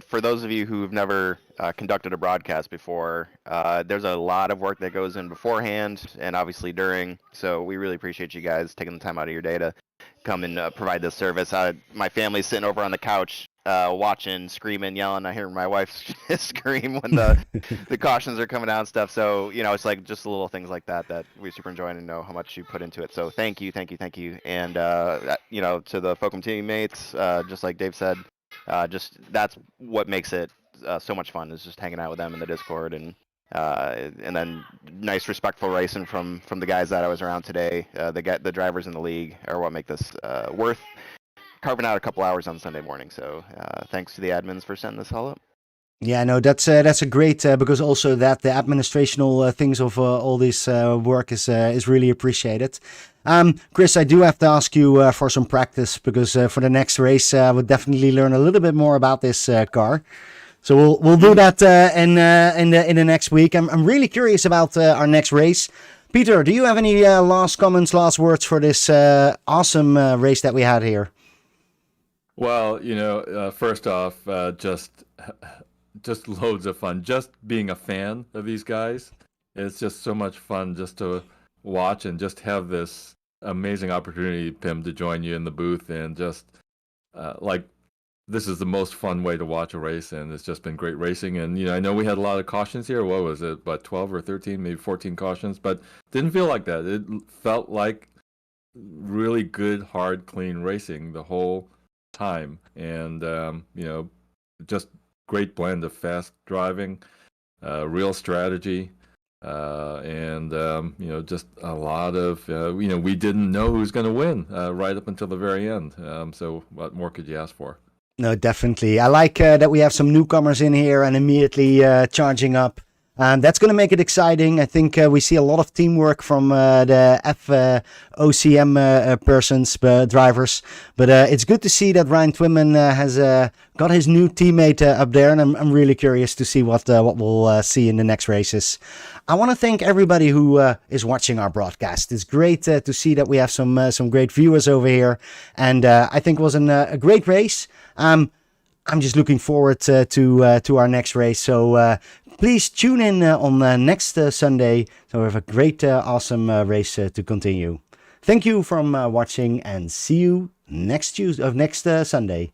For those of you who've never conducted a broadcast before, there's a lot of work that goes in beforehand and obviously during. So we really appreciate you guys taking the time out of your day to come and provide this service. My family's sitting over on the couch watching, screaming, yelling. I hear my wife scream when the cautions are coming out and stuff. So, you know, it's like just little things like that we super enjoy and know how much you put into it. So thank you. And, you know, to the Focum teammates, just like Dave said, just that's what makes it so much fun is just hanging out with them in the Discord and then nice respectful racing from the guys that I was around today. The drivers in the league are what make this worth carving out a couple hours on Sunday morning. So thanks to the admins for setting this all up. Yeah, no, that's a great because also that the administrational things of all this work is really appreciated. Chris, I do have to ask you for some practice because for the next race, I would definitely learn a little bit more about this car. So we'll do that in the next week. I'm really curious about our next race. Peter, do you have any last comments, last words for this awesome race that we had here? Well, you know, first off, just loads of fun. Just being a fan of these guys, it's just so much fun just to watch and just have this amazing opportunity, Pim, to join you in the booth and just like this is the most fun way to watch a race, and it's just been great racing. And you know, I know we had a lot of cautions here. What was it? About 12 or 13, maybe 14 cautions, but didn't feel like that. It felt like really good, hard, clean racing the whole time, and you know, just great blend of fast driving, real strategy, and you know, just a lot of you know, we didn't know who was going to win right up until the very end. So what more could you ask for? No, definitely. I like that we have some newcomers in here and immediately charging up. That's going to make it exciting. I think we see a lot of teamwork from the FOCM persons, drivers. But it's good to see that Ryan Twinman has got his new teammate up there. And I'm really curious to see what we'll see in the next races. I want to thank everybody who is watching our broadcast. It's great to see that we have some great viewers over here. And I think it was a great race. I'm just looking forward to our next race. So please tune in on next Sunday. So we have a great, awesome race to continue. Thank you for watching and see you next Sunday.